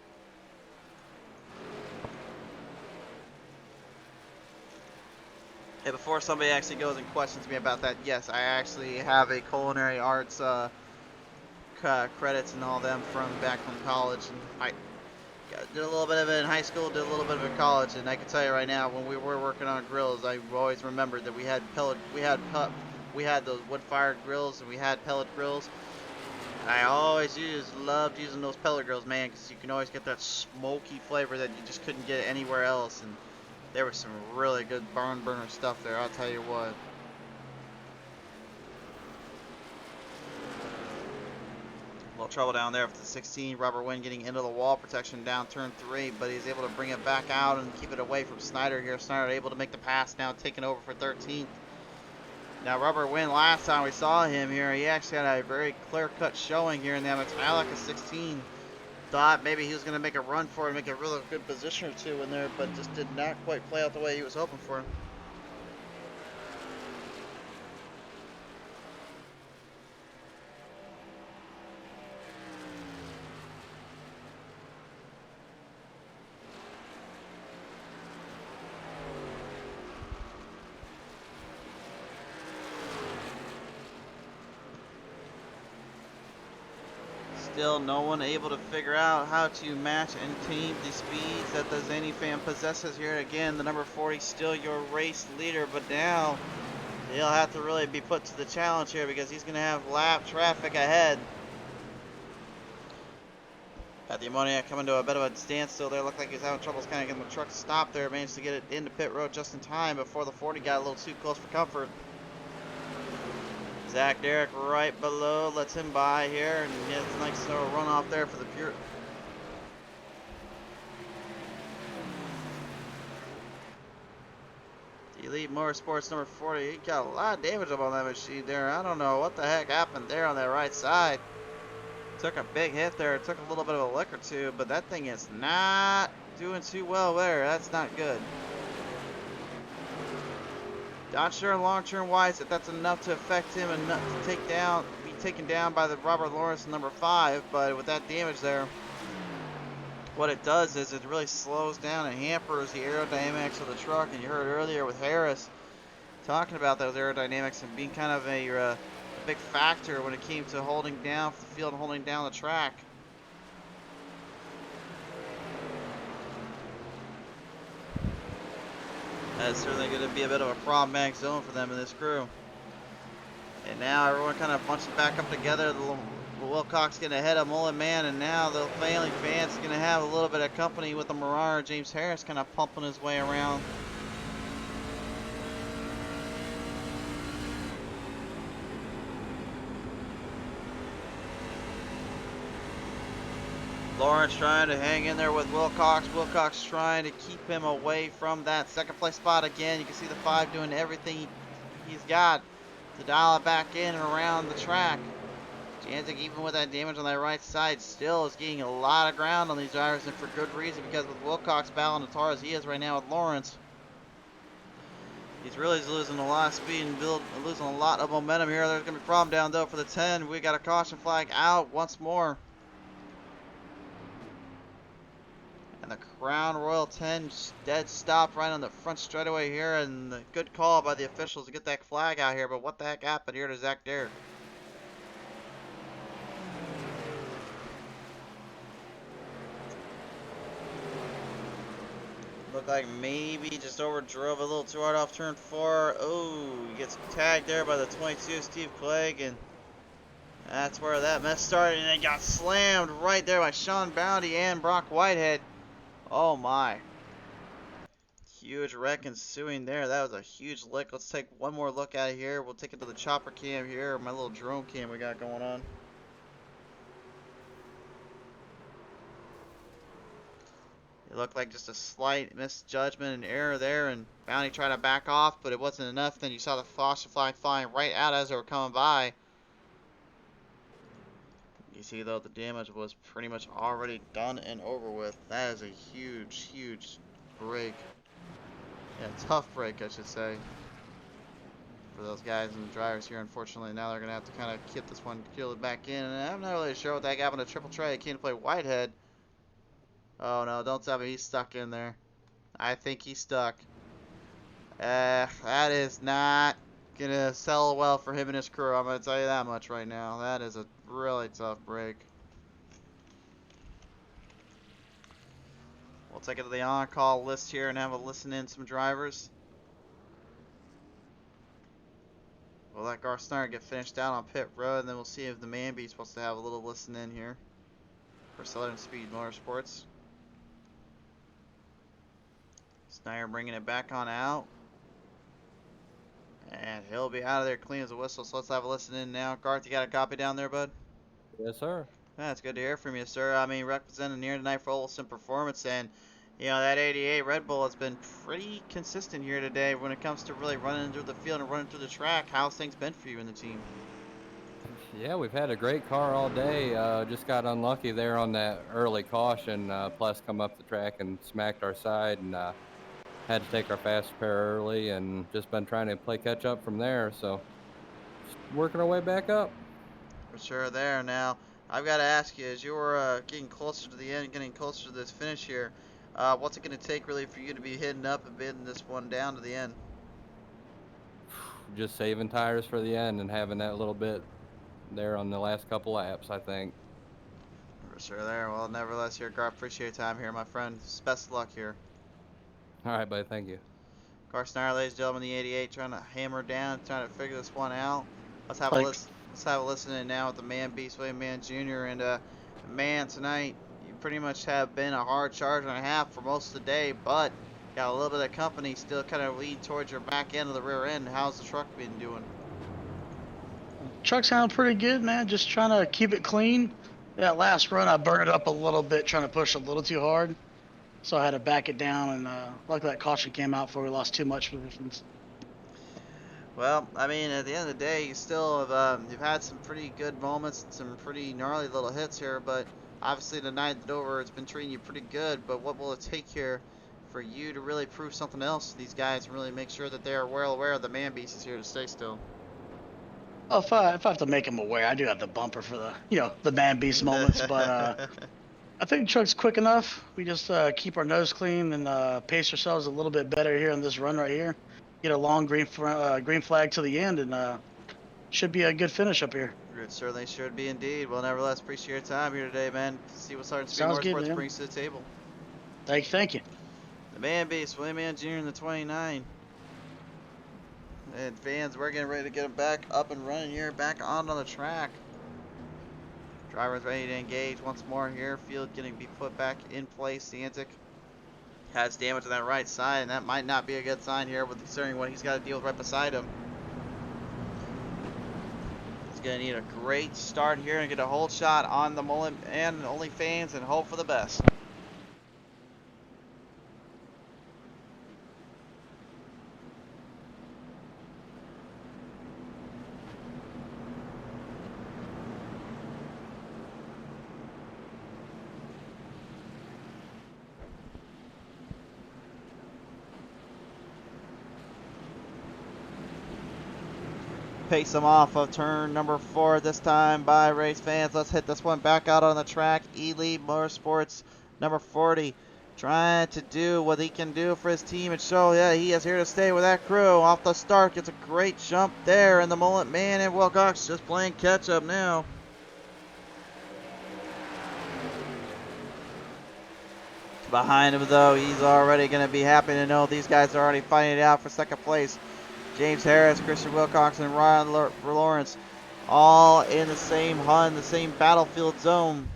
Hey, before somebody actually goes and questions me about that, yes, I actually have a culinary arts credits and all them from back from college, and I did a little bit of it in high school, did a little bit of it in college, and I can tell you right now, when we were working on grills, I always remembered that we had those wood-fired grills and we had pellet grills. And I always loved using those pellet grills, man, because you can always get that smoky flavor that you just couldn't get anywhere else. And there was some really good barn burner stuff there, I'll tell you what. A little trouble down there with the 16. Robert Wynn getting into the wall protection down turn 3, but he's able to bring it back out and keep it away from Snyder here. Snyder able to make the pass now, taking over for 13th. Now Robert Wynn, last time we saw him here, he actually had a very clear-cut showing here in the metallic of 16. Thought maybe he was going to make a run for it, make a really good position or two in there, but just did not quite play out the way he was hoping for. Still no one able to figure out how to match and tame the speeds that the Zany fan possesses here. Again, the number 40 still your race leader, but now he'll have to really be put to the challenge here because he's going to have lap traffic ahead. Got the Ammoniac coming to a bit of a standstill there. Looked like he's having troubles kind of getting the truck stopped there. Managed to get it into pit road just in time before the 40 got a little too close for comfort. Zach Derrick right below, lets him by here, and it's a nice little run off there for the pure. Elite Motorsports number 40. He got a lot of damage up on that machine there. I don't know what the heck happened there on that right side. Took a big hit there. Took a little bit of a lick or two, but that thing is not doing too well there. That's not good. Not sure long-term wise if that's enough to affect him and not to be taken down by the Robert Lawrence number 5, but with that damage there, what it does is it really slows down and hampers the aerodynamics of the truck. And you heard earlier with Harris talking about those aerodynamics and being kind of a big factor when it came to holding down the field and holding down the track. That's certainly going to be a bit of a problematic zone for them in this crew. And now everyone kind of bunches back up together. Wilcox getting ahead of Mullen Man, and now the failing fans going to have a little bit of company with the Marauder. James Harris kind of pumping his way around. Lawrence trying to hang in there with Wilcox. Wilcox trying to keep him away from that second place spot again. You can see the 5 doing everything he's got to dial it back in and around the track. Janzik, even with that damage on that right side, still is getting a lot of ground on these drivers, and for good reason, because with Wilcox battling as hard as he is right now with Lawrence, he's really losing a lot of speed and losing a lot of momentum here. There's going to be a problem down though for the 10. We got a caution flag out once more. And the Crown Royal 10 dead stopped right on the front straightaway here, and a good call by the officials to get that flag out here. But what the heck happened here to Zach Dare? Looked like maybe just overdrove a little too hard off turn 4. Oh, he gets tagged there by the 22, Steve Clegg, and that's where that mess started. And it got slammed right there by Sean Bounty and Brock Whitehead. Oh my. Huge wreck ensuing there. That was a huge lick. Let's take one more look at it here. We'll take it to the chopper cam here, my little drone cam we got going on. It looked like just a slight misjudgment and error there, and Bounty tried to back off, but it wasn't enough. Then you saw the caution flag flying right out as they were coming by. You see though, the damage was pretty much already done and over with. That is a huge, huge break. Yeah, tough break, I should say, for those guys and the drivers here. Unfortunately, now they're going to have to kind of get this one, kill it back in. And I'm not really sure what that happened to Triple Trey. He came to play Whitehead. Oh no, don't tell me he's stuck in there. I think he's stuck. That is not gonna sell well for him and his crew. I'm gonna tell you that much right now. That is a really tough break. We'll take it to the on-call list here and have a listen in some drivers. We'll let Garth Snyder get finished out on pit road, and then we'll see if the man beast wants to have a little listen in here for Southern Speed Motorsports. Snyder bringing it back on out. And he'll be out of there clean as a whistle, so let's have a listen in now. Garth, you got a copy down there, bud? Yes, sir. That's good to hear from you, sir. I mean, representing here tonight for Olsen Performance, and you know, that 88 Red Bull has been pretty consistent here today when it comes to really running through the field and running through the track. How's things been for you and the team? Yeah, we've had a great car all day. Just got unlucky there on that early caution. Plus come up the track and smacked our side, and had to take our fast repair early, and just been trying to play catch up from there. So just working our way back up. For sure there. Now, I've got to ask you, as you're getting closer to the end, getting closer to this finish here, what's it going to take really for you to be hitting up and bidding this one down to the end? Just saving tires for the end and having that little bit there on the last couple laps, I think. For sure there. Well, nevertheless, here, Garth, appreciate your time here, my friend. Best of luck here. All right, buddy. Thank you. Garth Snyder, ladies and gentlemen, the 88, trying to hammer down, trying to figure this one out. Let's have a listen. Let's have a listen in now with the man beast, William Mann Jr. And man, tonight you pretty much have been a hard charger and a half for most of the day, but got a little bit of company still kind of lead towards your back end of the rear end. How's the truck been doing? Truck sound pretty good, man. Just trying to keep it clean. That last run, I burned it up a little bit, trying to push a little too hard. so I had to back it down, and luckily that caution came out before we lost too much positions. Well, I mean, at the end of the day, you still have you've had some pretty good moments and some pretty gnarly little hits here, but obviously tonight at Dover, it's been treating you pretty good. But what will it take here for you to really prove something else to these guys and really make sure that they are well aware of the man beast is here to stay still? Well, if I have to make them aware, I do have the bumper for the man beast moments, but I think the truck's quick enough. We just keep our nose clean and pace ourselves a little bit better here in this run right here. Get a long green flag to the end, and should be a good finish up here. It certainly should be indeed. Well, nevertheless, appreciate your time here today, man. See what Sergeant Speed Sounds good, Motorsports man. brings to the table. Thank you. The man beast, William Mann Jr. in the 29. And fans, we're getting ready to get him back up and running here, back on the track. Driver's ready to engage once more here. Field getting to be put back in place. Santic has damage to that right side, and that might not be a good sign here with considering what he's got to deal with right beside him. He's going to need a great start here and get a hold shot on the mullet and OnlyFans and hope for the best. Pace him off of turn number 4 this time by race fans. Let's hit this one back out on the track. Elite Motorsports number 40 trying to do what he can do for his team and show he is here to stay with that crew. Off the start gets a great jump there, and the Mullet Man and Wilcox just playing catch up now. Behind him though, he's already going to be happy to know these guys are already fighting it out for second place. James Harris, Christian Wilcox, and Ryan Lawrence all in the same hunt, the same battlefield zone.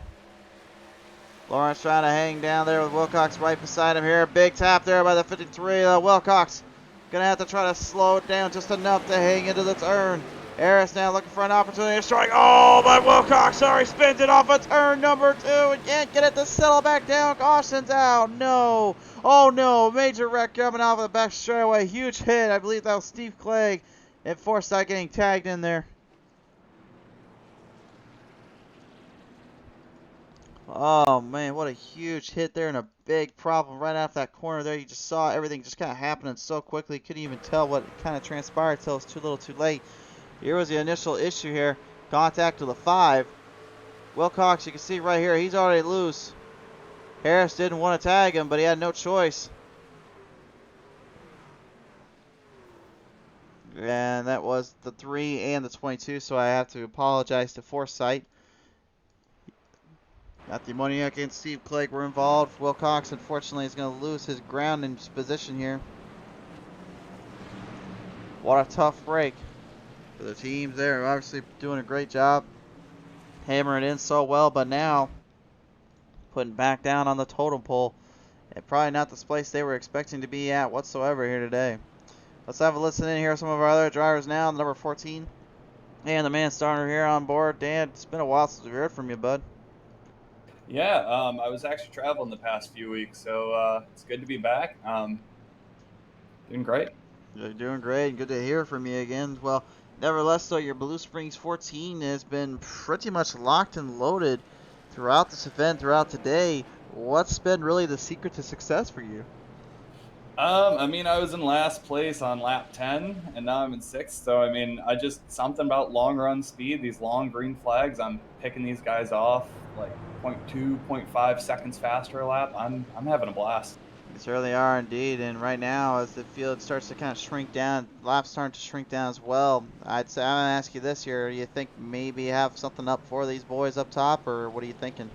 Lawrence trying to hang down there with Wilcox right beside him here. Big tap there by the 53. Wilcox going to have to try to slow it down just enough to hang into the turn. Harris now looking for an opportunity to strike. Oh, but Wilcox already spins it off of turn number 2 and can't get it to settle back down. Caution's out. No. Oh no, major wreck coming off of the back straightaway. Huge hit. I believe that was Steve Clegg and Forsyth getting tagged in there. Oh man, what a huge hit there and a big problem right off that corner there. You just saw everything just kind of happening so quickly. Couldn't even tell what kind of transpired until it was too little too late. Here was the initial issue here. Contact to the 5. Wilcox, you can see right here, he's already loose. Harris didn't want to tag him, but he had no choice. And that was the 3 and the 22, so I have to apologize to Forsyth. Matthew Moniak and Steve Clegg were involved. Wilcox, unfortunately, is going to lose his ground and position here. What a tough break for the teams there. Obviously doing a great job. Hammering in so well, but now putting back down on the totem pole. And probably not the place they were expecting to be at whatsoever here today. Let's have a listen in here. Some of our other drivers now. Number 14 and the man starter here on board. Dan, it's been a while since we've heard from you, bud. Yeah, I was actually traveling the past few weeks, so it's good to be back. Doing great. You're doing great. Good to hear from you again. Well, nevertheless, though, your Blue Springs 14 has been pretty much locked and loaded throughout this event, throughout today. What's been really the secret to success for you? I mean, I was in last place on lap 10, and now I'm in 6th. So, I mean, something about long run speed, these long green flags, I'm picking these guys off like 0.2, 0.5 seconds faster a lap. I'm having a blast. You certainly are indeed, and right now as the field starts to kind of shrink down, laps starting to shrink down as well. I'd say, I'm going to ask you this here, do you think maybe you have something up for these boys up top, or what are you thinking?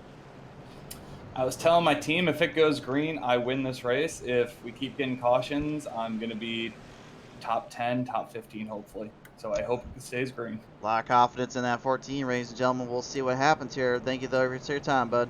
I was telling my team if it goes green, I win this race. If we keep getting cautions, I'm going to be top 10, top 15 hopefully. So I hope it stays green. A lot of confidence in that 14, ladies and gentlemen. We'll see what happens here. Thank you, though, for your time, bud.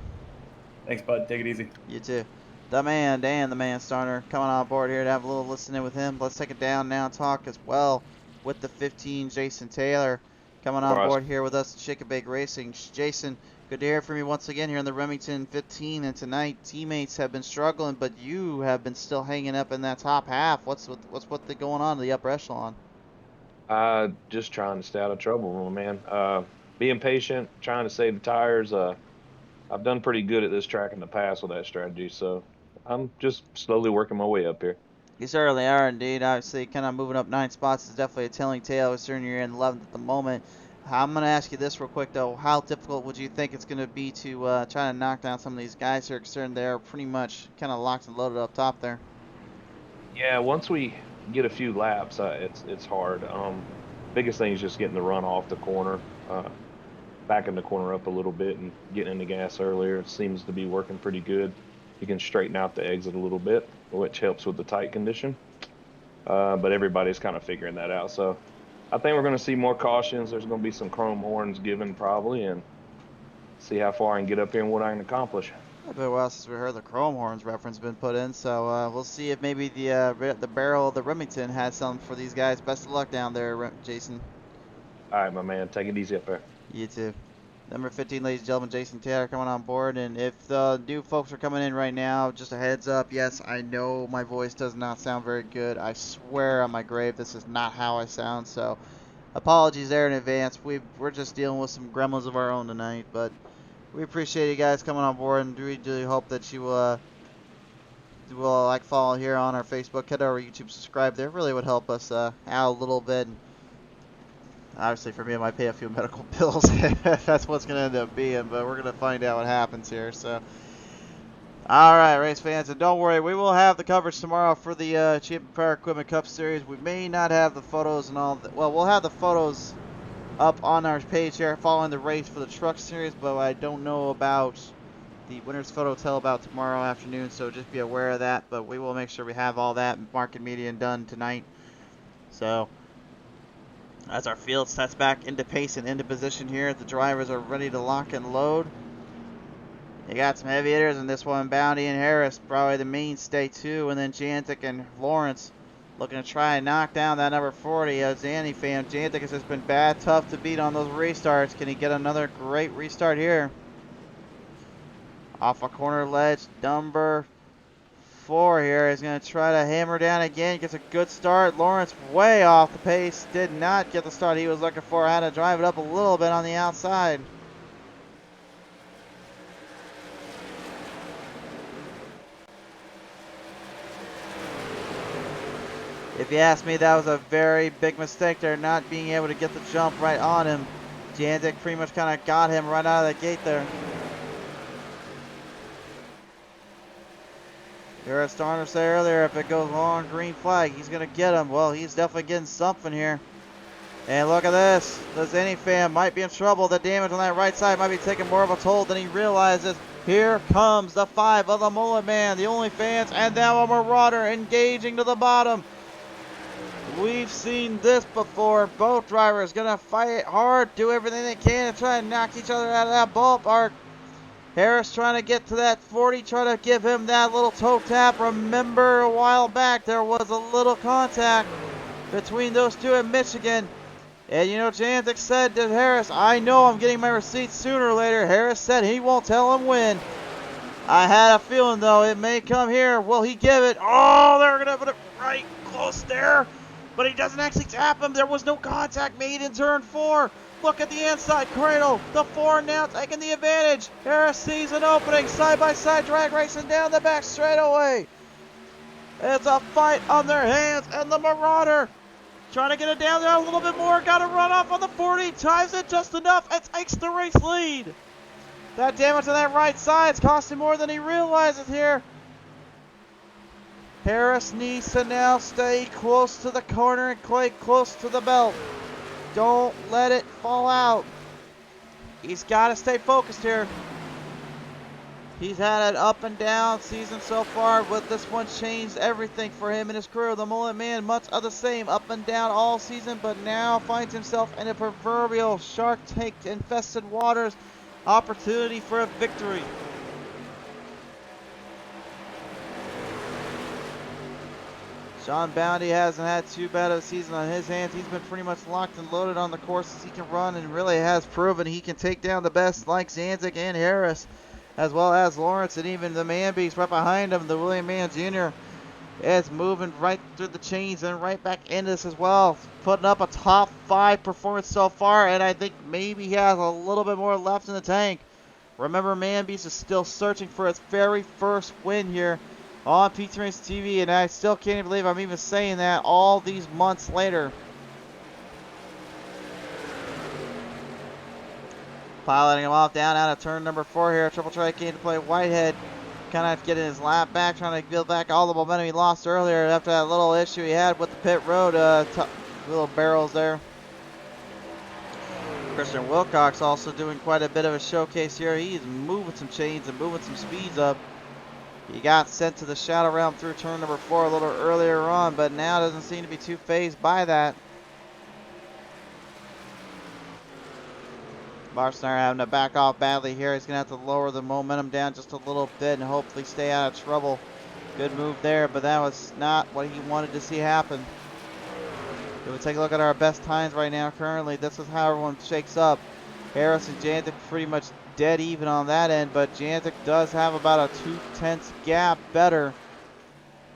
Thanks, bud. Take it easy. You too. The man, Dan, the man starter, coming on board here to have a little listening with him. Let's take it down now and talk as well with the 15, Jason Taylor, coming on board here with us at Shake and Bake Racing. Jason, Good to hear from you once again here on the Remington 15. And tonight, teammates have been struggling, but you have been still hanging up in that top half. What's going on in the upper echelon? Just trying to stay out of trouble, man. Being patient, trying to save the tires. I've done pretty good at this track in the past with that strategy, so I'm just slowly working my way up here. You certainly are indeed. Obviously, kind of moving up 9 spots is definitely a telling tale. Considering you're in 11th at the moment. I'm going to ask you this real quick, though. How difficult would you think it's going to be to try to knock down some of these guys here, considering they're pretty much kind of locked and loaded up top there? Yeah, once we get a few laps, it's hard. Biggest thing is just getting the run off the corner, backing the corner up a little bit and getting in the gas earlier. It seems to be working pretty good. You can straighten out the exit a little bit, which helps with the tight condition. But everybody's kind of figuring that out. So I think we're going to see more cautions. There's going to be some chrome horns given probably, and see how far I can get up here and what I can accomplish. It's been a while since we heard the chrome horns reference been put in, so we'll see if maybe the barrel of the Remington has something for these guys. Best of luck down there, Jason. All right, my man. Take it easy up there. You too. Number 15, ladies and gentlemen, Jason Taylor coming on board. And if the new folks are coming in right now, just a heads up, yes, I know my voice does not sound very good. I swear on my grave this is not how I sound, so apologies there in advance. We're just dealing with some gremlins of our own tonight, but we appreciate you guys coming on board, and we do hope that you will like, follow here on our Facebook, head over to YouTube, subscribe there. Really would help us out a little bit. Obviously, for me, it might pay a few medical bills. That's what's going to end up being, but we're going to find out what happens here. So, all right, race fans, and don't worry, we will have the coverage tomorrow for the Champion Power Equipment Cup Series. We may not have the photos and all that. Well, we'll have the photos up on our page here following the race for the Truck Series, but I don't know about the winner's photo till about tomorrow afternoon, so just be aware of that. But we will make sure we have all that market media done tonight. So, as our field sets back into pace and into position here, the drivers are ready to lock and load. You got some heavy hitters in this one. Bounty and Harris, probably the mainstay too, and then Jantic and Lawrence looking to try and knock down that number 40. Zanny fan, Jantic has just been bad, tough to beat on those restarts. Can he get another great restart here? Off a corner ledge, number 4 here is going to try to hammer down again. Gets a good start. Lawrence way off the pace. Did not get the start he was looking for. Had to drive it up a little bit on the outside. If you ask me, that was a very big mistake there, not being able to get the jump right on him. Jantic pretty much kind of got him right out of the gate there. Garrett Starner said earlier, if it goes long, green flag, he's going to get him. Well, he's definitely getting something here. And look at this. The Zanny fan might be in trouble. The damage on that right side might be taking more of a toll than he realizes. Here comes the 5 of the Mullet Man, the OnlyFans, and now a Marauder engaging to the bottom. We've seen this before. Both drivers going to fight hard, do everything they can to try and knock each other out of that ballpark. Harris trying to get to that 40, trying to give him that little toe tap. Remember a while back there was a little contact between those two in Michigan. And you know, Jantic said to Harris, I know I'm getting my receipts sooner or later. Harris said he won't tell him when. I had a feeling though it may come here. Will he give it? Oh, they're going to put it right close there. But he doesn't actually tap him. There was no contact made in turn 4. Look at the inside cradle. The 4 now taking the advantage. Harris sees an opening. Side-by-side drag racing down the back straightaway. It's a fight on their hands. And the Marauder trying to get it down there a little bit more. Got to run off on the 40. Times it just enough. It takes the race lead. That damage on that right side is costing more than he realizes here. Harris needs to now stay close to the corner and close to the belt. Don't let it fall out. He's got to stay focused here. He's had an up and down season so far, but this one changed everything for him and his crew. The Mullet Man, much of the same, up and down all season, but now finds himself in a proverbial shark tank infested waters. Opportunity for a victory. Sean Bounty hasn't had too bad of a season on his hands. He's been pretty much locked and loaded on the courses he can run, and really has proven he can take down the best like Zanzik and Harris, as well as Lawrence, and even the man beast right behind him, the William Mann Jr. is moving right through the chains and right back into this as well, putting up a top 5 performance so far, and I think maybe he has a little bit more left in the tank. Remember, Man Beast is still searching for its very first win here on PTM Racing TV, and I still can't even believe I'm even saying that all these months later. Piloting him off down out of turn number 4 here. Triple Try came to play Whitehead. Kind of getting his lap back, trying to build back all the momentum he lost earlier after that little issue he had with the pit road little barrels there. Christian Wilcox also doing quite a bit of a showcase here. He's moving some chains and moving some speeds up. He got sent to the shadow realm through turn number 4 a little earlier on, but now doesn't seem to be too fazed by that. Barsnar having to back off badly here. He's going to have to lower the momentum down just a little bit and hopefully stay out of trouble. Good move there, but that was not what he wanted to see happen. If we take a look at our best times right now currently, this is how everyone shakes up. Harris and Jantic pretty much dead even on that end, but Jantic does have about a 2/10 gap better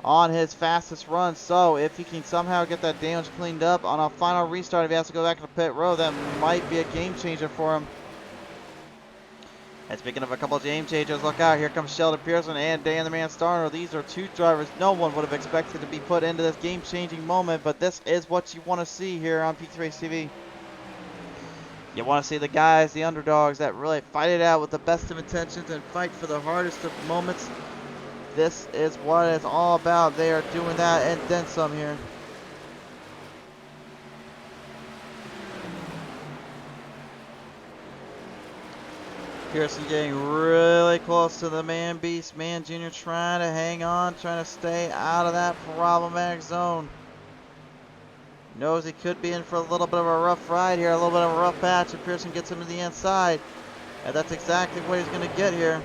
on his fastest run. So if he can somehow get that damage cleaned up on a final restart, if he has to go back to the pit road, that might be a game changer for him. And speaking of a couple of game changers, look out, here comes Sheldon Pearson and Dan the Man Starner. These are 2 drivers no one would have expected to be put into this game changing moment, but this is what you want to see here on PTM Racing TV. You want to see the guys, the underdogs, that really fight it out with the best of intentions and fight for the hardest of moments. This is what it's all about. They are doing that and then some here. Pearson getting really close to the Man Beast. Man Jr. trying to hang on, trying to stay out of that problematic zone. Knows he could be in for a little bit of a rough ride here, a little bit of a rough patch, and Pearson gets him to the inside. And that's exactly what he's going to get here.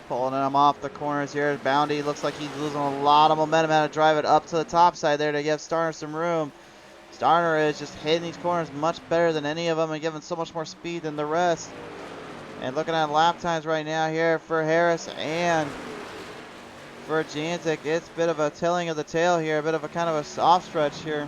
Pulling him off the corners here. Bounty looks like he's losing a lot of momentum. How to drive it up to the top side there to give Starner some room. Starner is just hitting these corners much better than any of them and giving so much more speed than the rest. And looking at lap times right now here for Harris and for Jantic, it's a bit of a tilling of the tail here, a bit of a kind of a soft stretch here.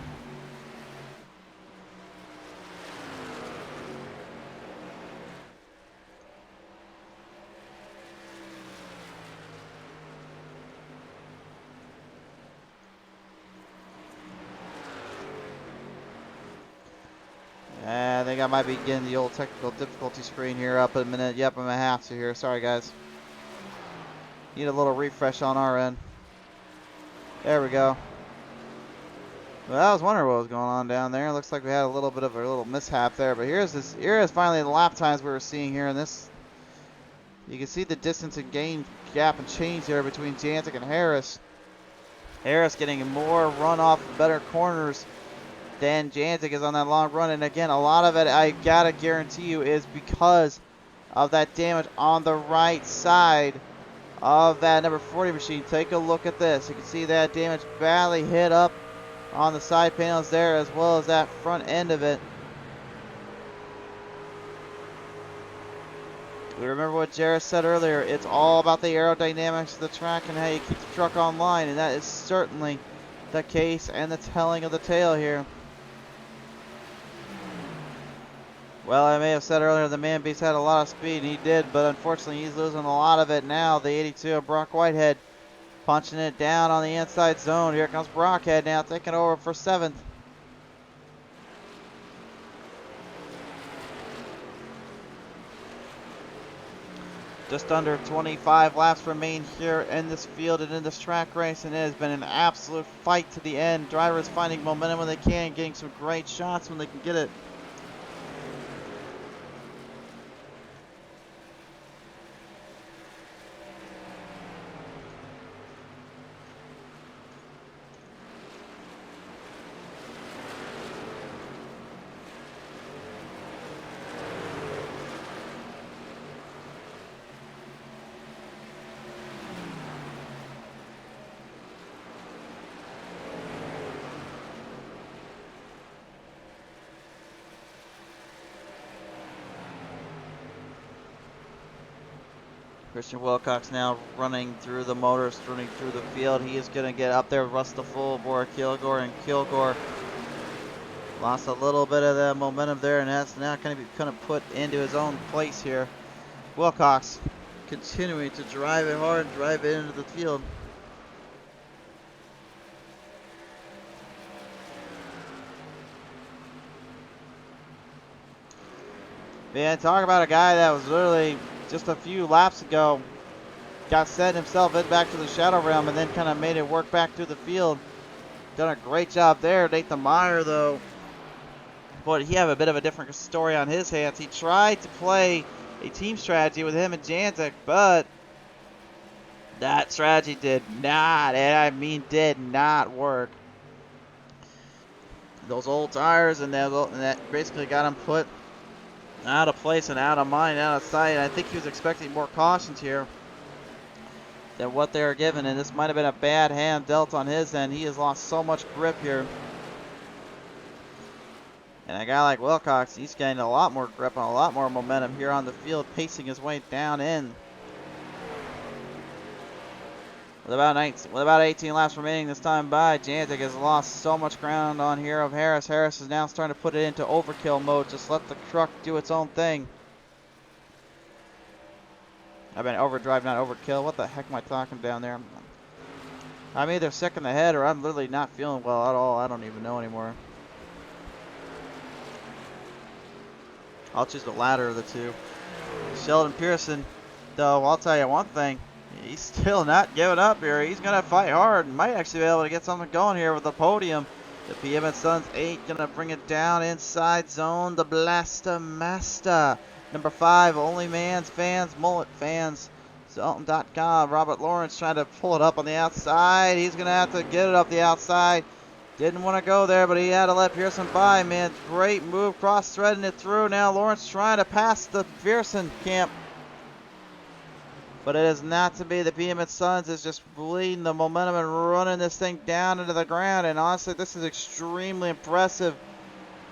I think I might be getting the old technical difficulty screen here up in a minute. Yep, I'm going to have to here. Sorry, guys. Need a little refresh on our end. There we go. Well, I was wondering what was going on down there. It looks like we had a little bit of a little mishap there. But here is finally the lap times we were seeing here. And this, you can see the distance and gain gap and change here between Jantic and Harris. Harris getting more run off better corners than Jantic is on that long run. And again, a lot of it, I gotta guarantee you, is because of that damage on the right side of that number 40 machine. Take a look at this. You can see that damage badly hit up on the side panels there, as well as that front end of it. We remember what Jarrett said earlier. It's all about the aerodynamics of the track and how you keep the truck online, and that is certainly the case and the telling of the tale here. Well, I may have said earlier the Man Beast had a lot of speed, and he did, but unfortunately he's losing a lot of it now. The 82 of Brock Whitehead punching it down on the inside zone. Here comes Brockhead now taking over for 7th. Just under 25 laps remain here in this field and in this track race, and it has been an absolute fight to the end. Drivers finding momentum when they can, getting some great shots when they can get it. Christian Wilcox now running through the motors, running through the field. He is going to get up there with Russ the full aboard Kilgore, and Kilgore lost a little bit of the momentum there, and that's now going to be kind of put into his own place here. Wilcox continuing to drive it hard, drive it into the field. Man, talk about a guy that was literally just a few laps ago got set himself in back to the shadow realm and then kind of made it work back through the field. Done a great job there. Nathan Meyer, though, boy, he have a bit of a different story on his hands. He tried to play a team strategy with him and Janzik, but that strategy did not, and I mean did not work. Those old tires and that basically got him put out of place and out of mind, out of sight. I think he was expecting more cautions here than what they were given, and this might have been a bad hand dealt on his end. He has lost so much grip here. And a guy like Wilcox, he's getting a lot more grip and a lot more momentum here on the field, pacing his way down in. With about 18 laps remaining this time by, Jantic has lost so much ground on here of Harris. Harris is now starting to put it into overkill mode. Just let the truck do its own thing. I mean overdrive, not overkill. What the heck am I talking down there? I'm either sick in the head or I'm literally not feeling well at all. I don't even know anymore. I'll choose the latter of the two. Sheldon Pearson, though, I'll tell you one thing. He's still not giving up here. He's going to fight hard and might actually be able to get something going here with the podium. The PTM Sons 8 going to bring it down inside zone. The Blaster Master. Number 5, Only Man's Fans, Mullet Fans. Zoltan.com. Robert Lawrence trying to pull it up on the outside. He's going to have to get it up the outside. Didn't want to go there, but he had to let Pearson by, man. Great move, cross-threading it through. Now Lawrence trying to pass the Pearson camp. But it is not to be. The PTM Sons is just bleeding the momentum and running this thing down into the ground. And honestly, this is extremely impressive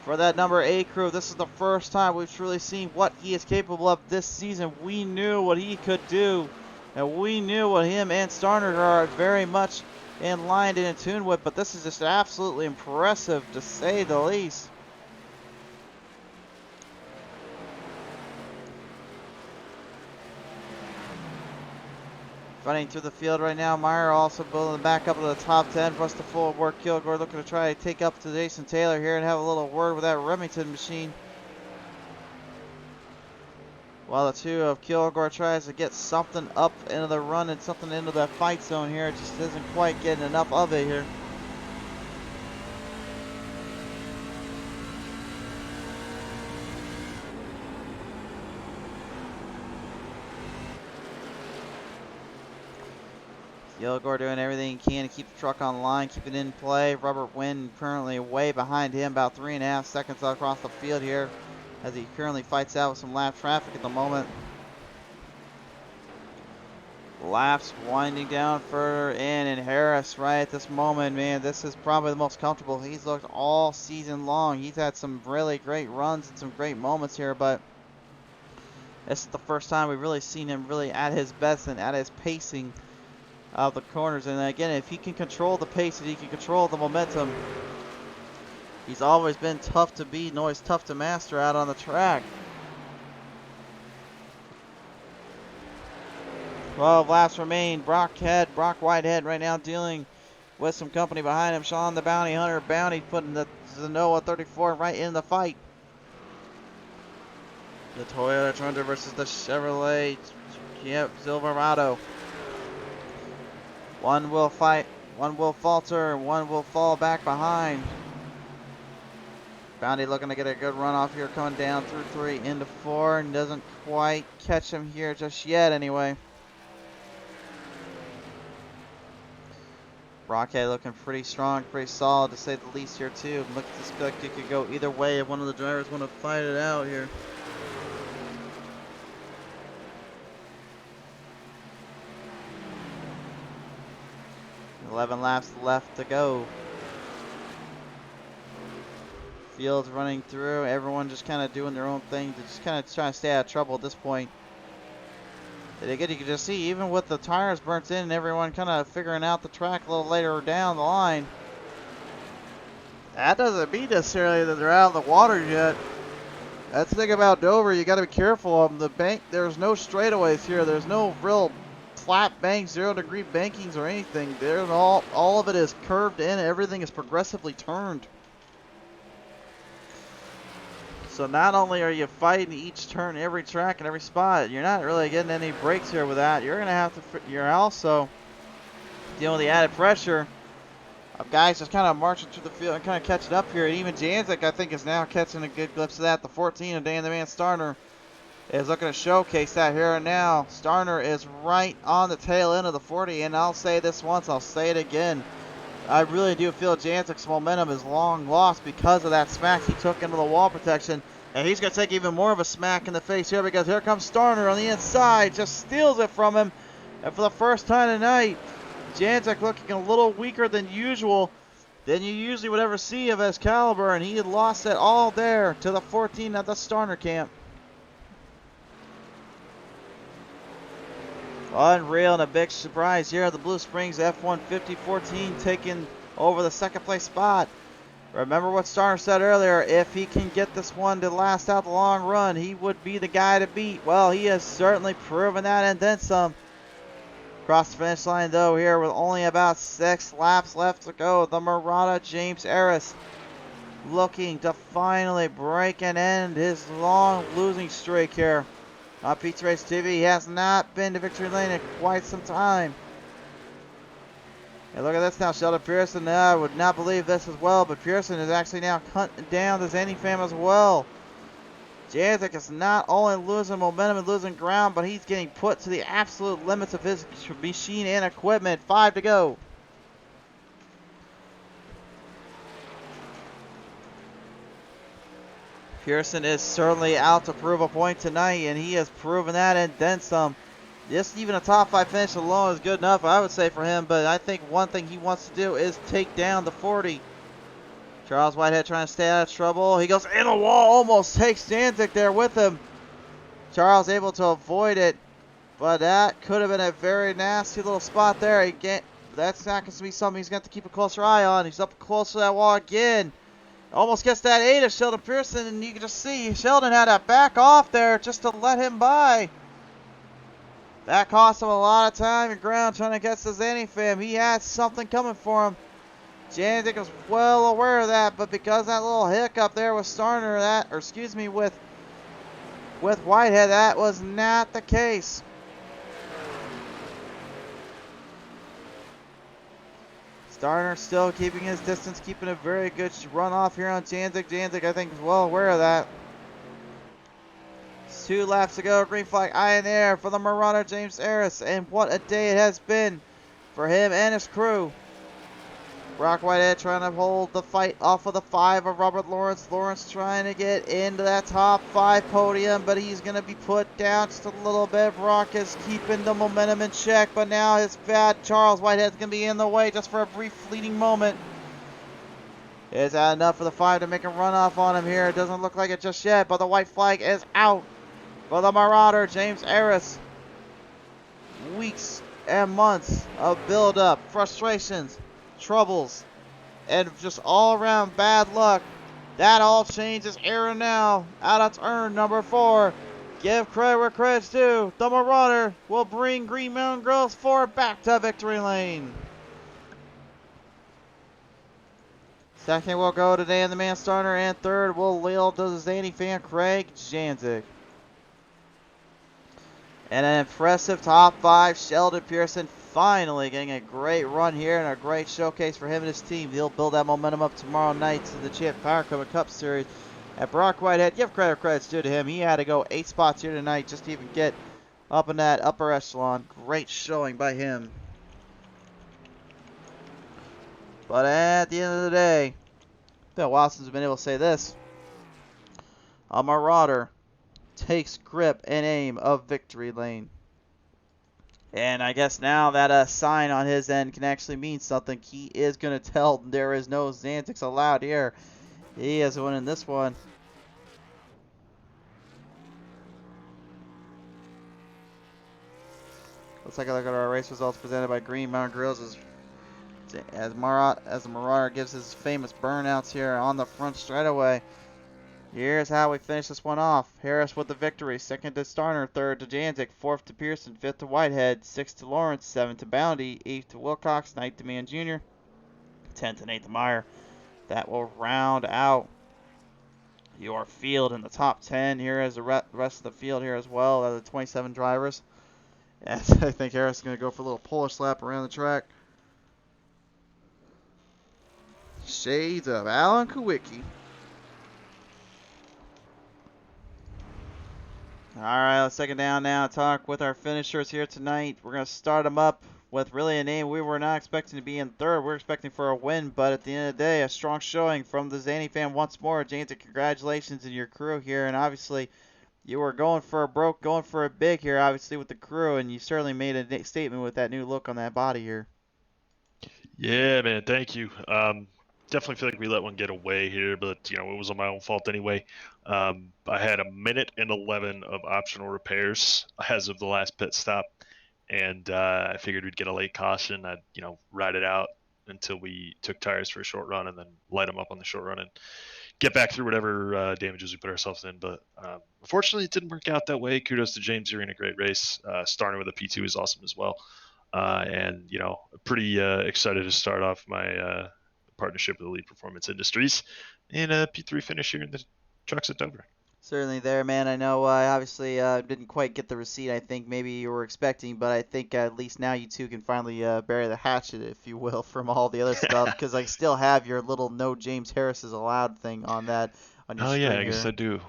for that number 8 crew. This is the first time we've truly seen what he is capable of this season. We knew what he could do. And we knew what him and Starner are very much in line and in tune with. But this is just absolutely impressive, to say the least. Running through the field right now. Meyer also building back up to the top 10. Plus the full work. Kilgore looking to try to take up to Jason Taylor here and have a little word with that Remington machine. While the two of Kilgore tries to get something up into the run and something into that fight zone here. It just isn't quite getting enough of it here. Kilgore doing everything he can to keep the truck on line, keep it in play. Robert Wynn currently way behind him, about 3.5 seconds across the field here, as he currently fights out with some lap traffic at the moment. Laps winding down further in, and Harris right at this moment, man, this is probably the most comfortable he's looked all season long. He's had some really great runs and some great moments here, but this is the first time we've really seen him really at his best and at his pacing of the corners. And again, if he can control the pace and he can control the momentum, he's always been tough to beat and always tough to master out on the track. 12 laps remain. Brock Whitehead right now dealing with some company behind him. Sean the Bounty Hunter. Bounty putting the Zenoa 34 right in the fight. The Toyota Tundra versus the Chevrolet Yep, Silverado. One will fight, one will falter, and one will fall back behind. Bounty looking to get a good run off here, coming down through 3 into 4, and doesn't quite catch him here just yet anyway. Rockhead looking pretty strong, pretty solid to say the least here too. Looks like it could go either way if one of the drivers want to fight it out here. $11 laps left to go. Field's running through, everyone just kind of doing their own thing, just kind of trying to stay out of trouble at this point. And again, you can just see, even with the tires burnt in and everyone kind of figuring out the track a little later down the line, that doesn't mean necessarily that they're out of the water yet. That's the thing about Dover, you got to be careful of them. The bank, there's no straightaways here, there's no real flat banks, 0-degree bankings or anything. There's all of it is curved in, everything is progressively turned. So not only are you fighting each turn, every track, and every spot, you're not really getting any breaks here with that. You're gonna have to. You're also dealing with the added pressure of guys just kind of marching through the field and kind of catching up here. And even Janzik, I think, is now catching a good glimpse of that. The 14 of Dan the Man Starner is looking to showcase that here and now. Starner is right on the tail end of the 40, and I'll say this once, I'll say it again. I really do feel Janzik's momentum is long lost because of that smack he took into the wall protection. And he's going to take even more of a smack in the face here because here comes Starner on the inside. Just steals it from him. And for the first time tonight, Janzik looking a little weaker than usual than you usually would ever see of his caliber. And he had lost it all there to the 14 at the Starner camp. Unreal, and a big surprise here. The Blue Springs F-150 14 taking over the second place spot. Remember what Starner said earlier, if he can get this one to last out the long run, he would be the guy to beat. Well, he has certainly proven that and then some. Across the finish line though here with only about 6 laps left to go, the Murata James Harris looking to finally break and end his long losing streak here. On PTM Racing TV, he has not been to victory lane in quite some time. And look at this now, Sheldon Pearson. I would not believe this as well, but Pearson is actually now cutting down the Zanny fam as well. Janzik is not only losing momentum and losing ground, but he's getting put to the absolute limits of his machine and equipment. 5 to go. Pearson is certainly out to prove a point tonight, and he has proven that and then some. Just even a top 5 finish alone is good enough, I would say, for him. But I think one thing he wants to do is take down the 40. Charles Whitehead trying to stay out of trouble. He goes in the wall, almost takes Janzik there with him. Charles able to avoid it, but that could have been a very nasty little spot there. That's not going to be something he's going to have to keep a closer eye on. He's up close to that wall again. Almost gets that 8 of Sheldon Pearson, and you can just see Sheldon had to back off there just to let him by. That cost him a lot of time and ground trying to get to Zanny fam. He had something coming for him. Janzik was well aware of that, but because that little hiccup there with Starner, with Whitehead, that was not the case. Starner still keeping his distance, keeping a very good run off here on Janzik. Janzik, I think, is well aware of that. 2 laps to go. Green flag eye in the air for the Marauder James Harris. And what a day it has been for him and his crew. Brock Whitehead trying to hold the fight off of the 5 of Robert Lawrence. Lawrence trying to get into that top 5 podium, but he's going to be put down just a little bit. Brock is keeping the momentum in check, but now his bad Charles Whitehead's going to be in the way just for a brief fleeting moment. Is that enough for the 5 to make a run off on him here? It doesn't look like it just yet, but the white flag is out for the Marauder James Harris. Weeks and months of build-up, frustrations, troubles, and just all-around bad luck. That all changes here and now. Out of turn number 4. Give credit where credit's due. The Marauder will bring Green Mountain Grills 4 back to victory lane. Second will go to Dan the Man Starner, and third will yield to the Zanny fan Craig Janzik. And an impressive top 5, Sheldon Pearson finally getting a great run here and a great showcase for him and his team. He'll build that momentum up tomorrow night to the Champ Power Equipment Cup Series. At Brock Whitehead, give credit where credit's due to him. He had to go 8 spots here tonight just to even get up in that upper echelon. Great showing by him. But at the end of the day, Bill Watson's been able to say this. A Marauder takes grip and aim of victory lane. And I guess now that sign on his end can actually mean something. He is going to tell there is no Xantix allowed here. He is winning this one. Let's take a look at our race results presented by Green Mountain Grills as the Marauder gives his famous burnouts here on the front straightaway. Here's how we finish this one off. Harris with the victory. Second to Starner. Third to Janzik. Fourth to Pearson. Fifth to Whitehead. Sixth to Lawrence. Seventh to Bounty. Eighth to Wilcox. Ninth to Mann Jr. 10th to Nathan Meyer. That will round out your field in the top 10. Here is the rest of the field here as well. The 27 drivers. As I think Harris is going to go for a little Polish lap around the track. Shades of Alan Kowicki. Alright, let's take it down now and talk with our finishers here tonight. We're going to start them up with really a name we were not expecting to be in third. We're expecting for a win, but at the end of the day, a strong showing from the Zanny fan once more. James, congratulations to your crew here, and obviously you were going for a broke, going for a big here, obviously, with the crew, and you certainly made a statement with that new look on that body here. Yeah, man, thank you. Definitely feel like we let one get away here, but you know it was on my own fault anyway. I had 1:11 of optional repairs as of the last pit stop, and I figured we'd get a late caution. I'd ride it out until we took tires for a short run, and then light them up on the short run and get back through whatever damages we put ourselves in. But unfortunately, it didn't work out that way. Kudos to James, you're in a great race. Starting with a P2 is awesome as well. And pretty excited to start off my partnership with Elite Performance Industries and a P3 finish here in the trucks at Dover. Certainly there, man. I know I obviously didn't quite get the receipt I think maybe you were expecting, but I think at least now you two can finally bury the hatchet, if you will, from all the other stuff, because I still have your little no James Harris is allowed thing on that on your screen yeah, I here. guess I do.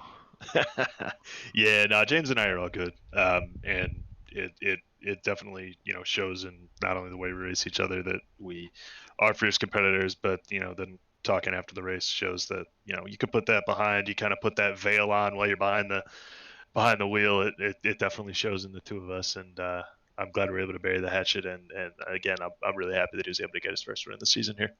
Yeah, no, James and I are all good, and it definitely shows in not only the way we race each other that we are fierce competitors, but then talking after the race shows that you could put that behind, you kind of put that veil on while you're behind the wheel. It definitely shows in the two of us, and I'm glad we're able to bury the hatchet, and again I'm really happy that he was able to get his first win of the season here.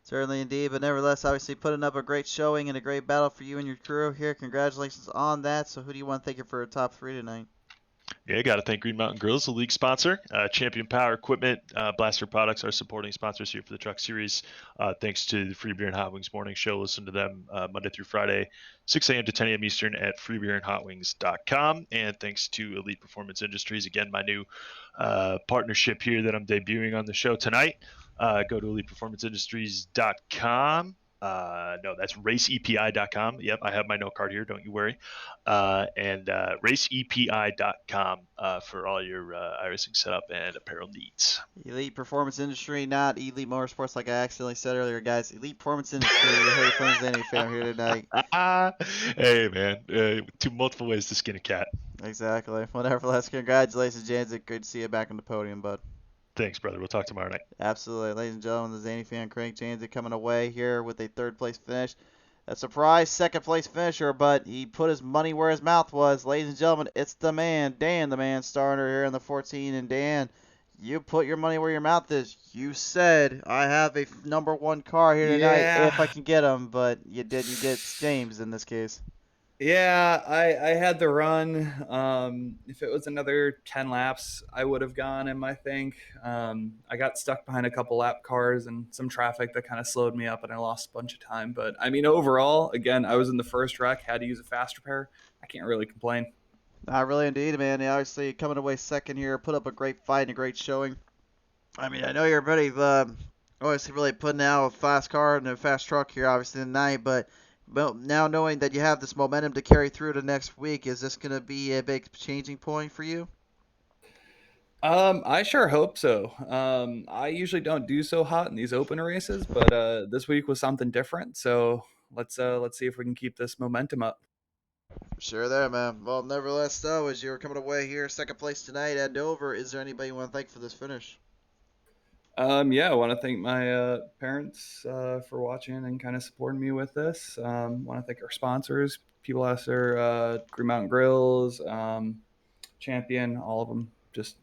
Certainly indeed, but nevertheless, obviously putting up a great showing and a great battle for you and your crew here. Congratulations on that. So who do you want to thank you for a top 3 tonight? Yeah, got to thank Green Mountain Grills, the league sponsor. Champion Power Equipment, Blaster Products are supporting sponsors here for the Truck Series. Thanks to the Free Beer and Hot Wings Morning Show. Listen to them Monday through Friday, 6 a.m. to 10 a.m. Eastern at freebeerandhotwings.com. And thanks to Elite Performance Industries, again, my new partnership here that I'm debuting on the show tonight. Go to eliteperformanceindustries.com. No, that's raceepi.com. Yep, I have my note card here. Don't you worry. And raceepi.com for all your iRacing setup and apparel needs. Elite Performance Industry, not Elite Motorsports, like I accidentally said earlier, guys. Elite Performance Industry. Hey, friends, any fan here tonight. Hey, man. Multiple ways to skin a cat. Exactly. Whatever. Let's congratulations, Janzik. Good to see you back on the podium, bud. Thanks, brother. We'll talk tomorrow night. Absolutely. Ladies and gentlemen, the Zany fan, Crank Janzik, coming away here with a third-place finish. A surprise second-place finisher, but he put his money where his mouth was. Ladies and gentlemen, it's the man, Dan, the man starter here in the 14. And Dan, you put your money where your mouth is. You said, I have a number 1 car here tonight if I can get him, but you didn't get James in this case. Yeah, I had the run. If it was another 10 laps, I would have gone him, I think. I got stuck behind a couple lap cars and some traffic that kind of slowed me up, and I lost a bunch of time. But, I mean, overall, again, I was in the first wreck, had to use a fast repair. I can't really complain. Not really indeed, man. Obviously, coming away second here, put up a great fight and a great showing. I mean, I know you're obviously really putting out a fast car and a fast truck here, obviously, tonight, but now knowing that you have this momentum to carry through to next week, is this going to be a big changing point for you? I sure hope so. I usually don't do so hot in these open races, but this week was something different. So let's see if we can keep this momentum up. Sure there, man. Well, nevertheless, though, as you're coming away here, second place tonight at Dover, is there anybody you want to thank for this finish? Yeah, I want to thank my parents for watching and kind of supporting me with this. Want to thank our sponsors, People Asser, Green Mountain Grills, Champion, all of them. Just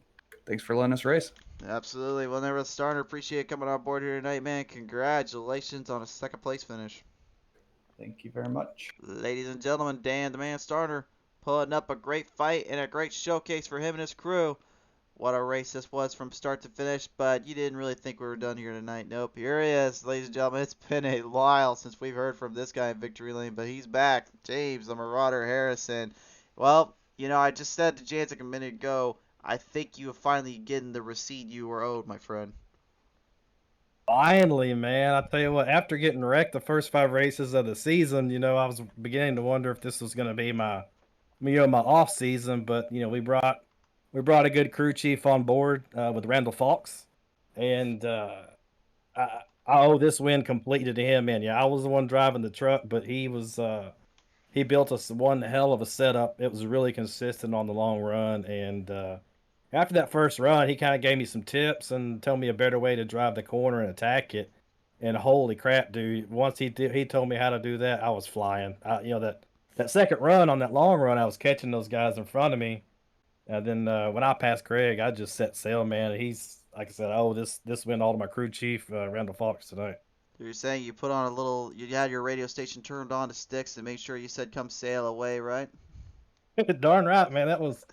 thanks for letting us race. Absolutely. Well, never starter. Appreciate coming on board here tonight, man. Congratulations on a second place finish. Thank you very much. Ladies and gentlemen, Dan the Man Starter putting up a great fight and a great showcase for him and his crew. What a race this was from start to finish, but you didn't really think we were done here tonight. Nope, here he is, ladies and gentlemen. It's been a while since we've heard from this guy in Victory Lane, but he's back. James, the Marauder Harrison. Well, you know, I just said to Jantic a minute ago, I think you are finally getting the receipt you were owed, my friend. Finally, man. I tell you what, after getting wrecked the first 5 races of the season, you know, I was beginning to wonder if this was going to be my off season, but you know, we brought a good crew chief on board with Randall Fox, and I owe this win completely to him, man. Yeah, I was the one driving the truck, but he built us one hell of a setup. It was really consistent on the long run, and after that first run, he kind of gave me some tips and told me a better way to drive the corner and attack it. And holy crap, dude! Once he told me how to do that, I was flying. You know, that second run on that long run, I was catching those guys in front of me. And then when I passed Craig, I just set sail, man. He's like I said, oh, this went all to my crew chief, Randall Fox tonight. You're saying you put on a little, you had your radio station turned on to sticks and make sure you said come sail away, right? Darn right, man. That was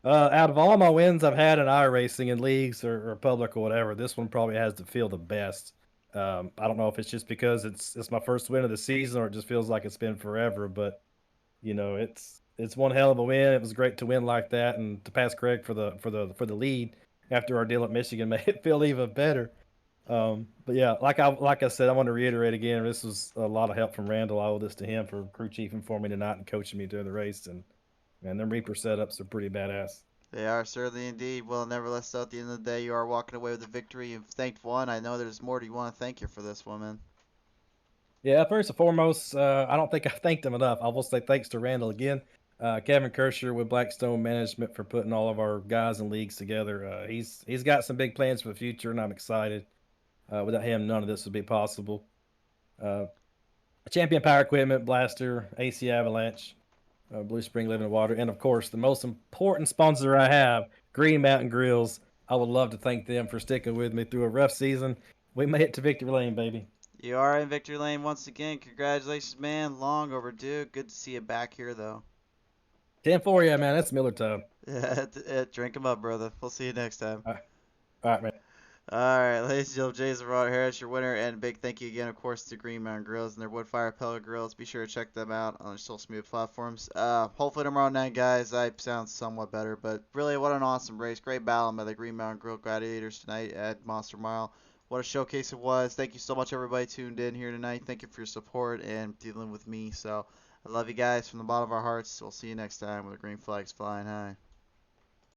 out of all my wins I've had in iRacing in leagues or public or whatever, this one probably has to feel the best. I don't know if it's just because it's my first win of the season or it just feels like it's been forever, but you know, it's one hell of a win. It was great to win like that and to pass Craig for the lead after our deal at Michigan made it feel even better. But yeah, like I said, I want to reiterate again, this was a lot of help from Randall. I owe this to him for crew chiefing for me tonight and coaching me during the race. And man, them Reaper setups are pretty badass. They are certainly indeed. Well, nevertheless, though, at the end of the day, you are walking away with a victory. You've thanked one. I know there's more. Do you want to thank you for this one, man? Yeah, first and foremost, I don't think I thanked him enough. I will say thanks to Randall again. Kevin Kirscher with Blackstone Management for putting all of our guys and leagues together. He's got some big plans for the future, and I'm excited. Without him, none of this would be possible. Champion Power Equipment, Blaster, AC Avalanche, Blue Spring Living Water, and of course, the most important sponsor I have, Green Mountain Grills. I would love to thank them for sticking with me through a rough season. We made it to victory lane, baby. You are in victory lane once again. Congratulations, man. Long overdue. Good to see you back here, though. 10-4, yeah, man. That's Miller time. Yeah, drink them up, brother. We'll see you next time. All right, man. All right, ladies and gentlemen, Jason Rod Harris, your winner, and a big thank you again, of course, to Green Mountain Grills and their wood fire pellet grills. Be sure to check them out on their social media platforms. Hopefully tomorrow night, guys, I sound somewhat better, but really, what an awesome race. Great battle by the Green Mountain Grill Gladiators tonight at Monster Mile. What a showcase it was. Thank you so much, everybody tuned in here tonight. Thank you for your support and dealing with me. So I love you guys from the bottom of our hearts. We'll see you next time with the green flags flying high.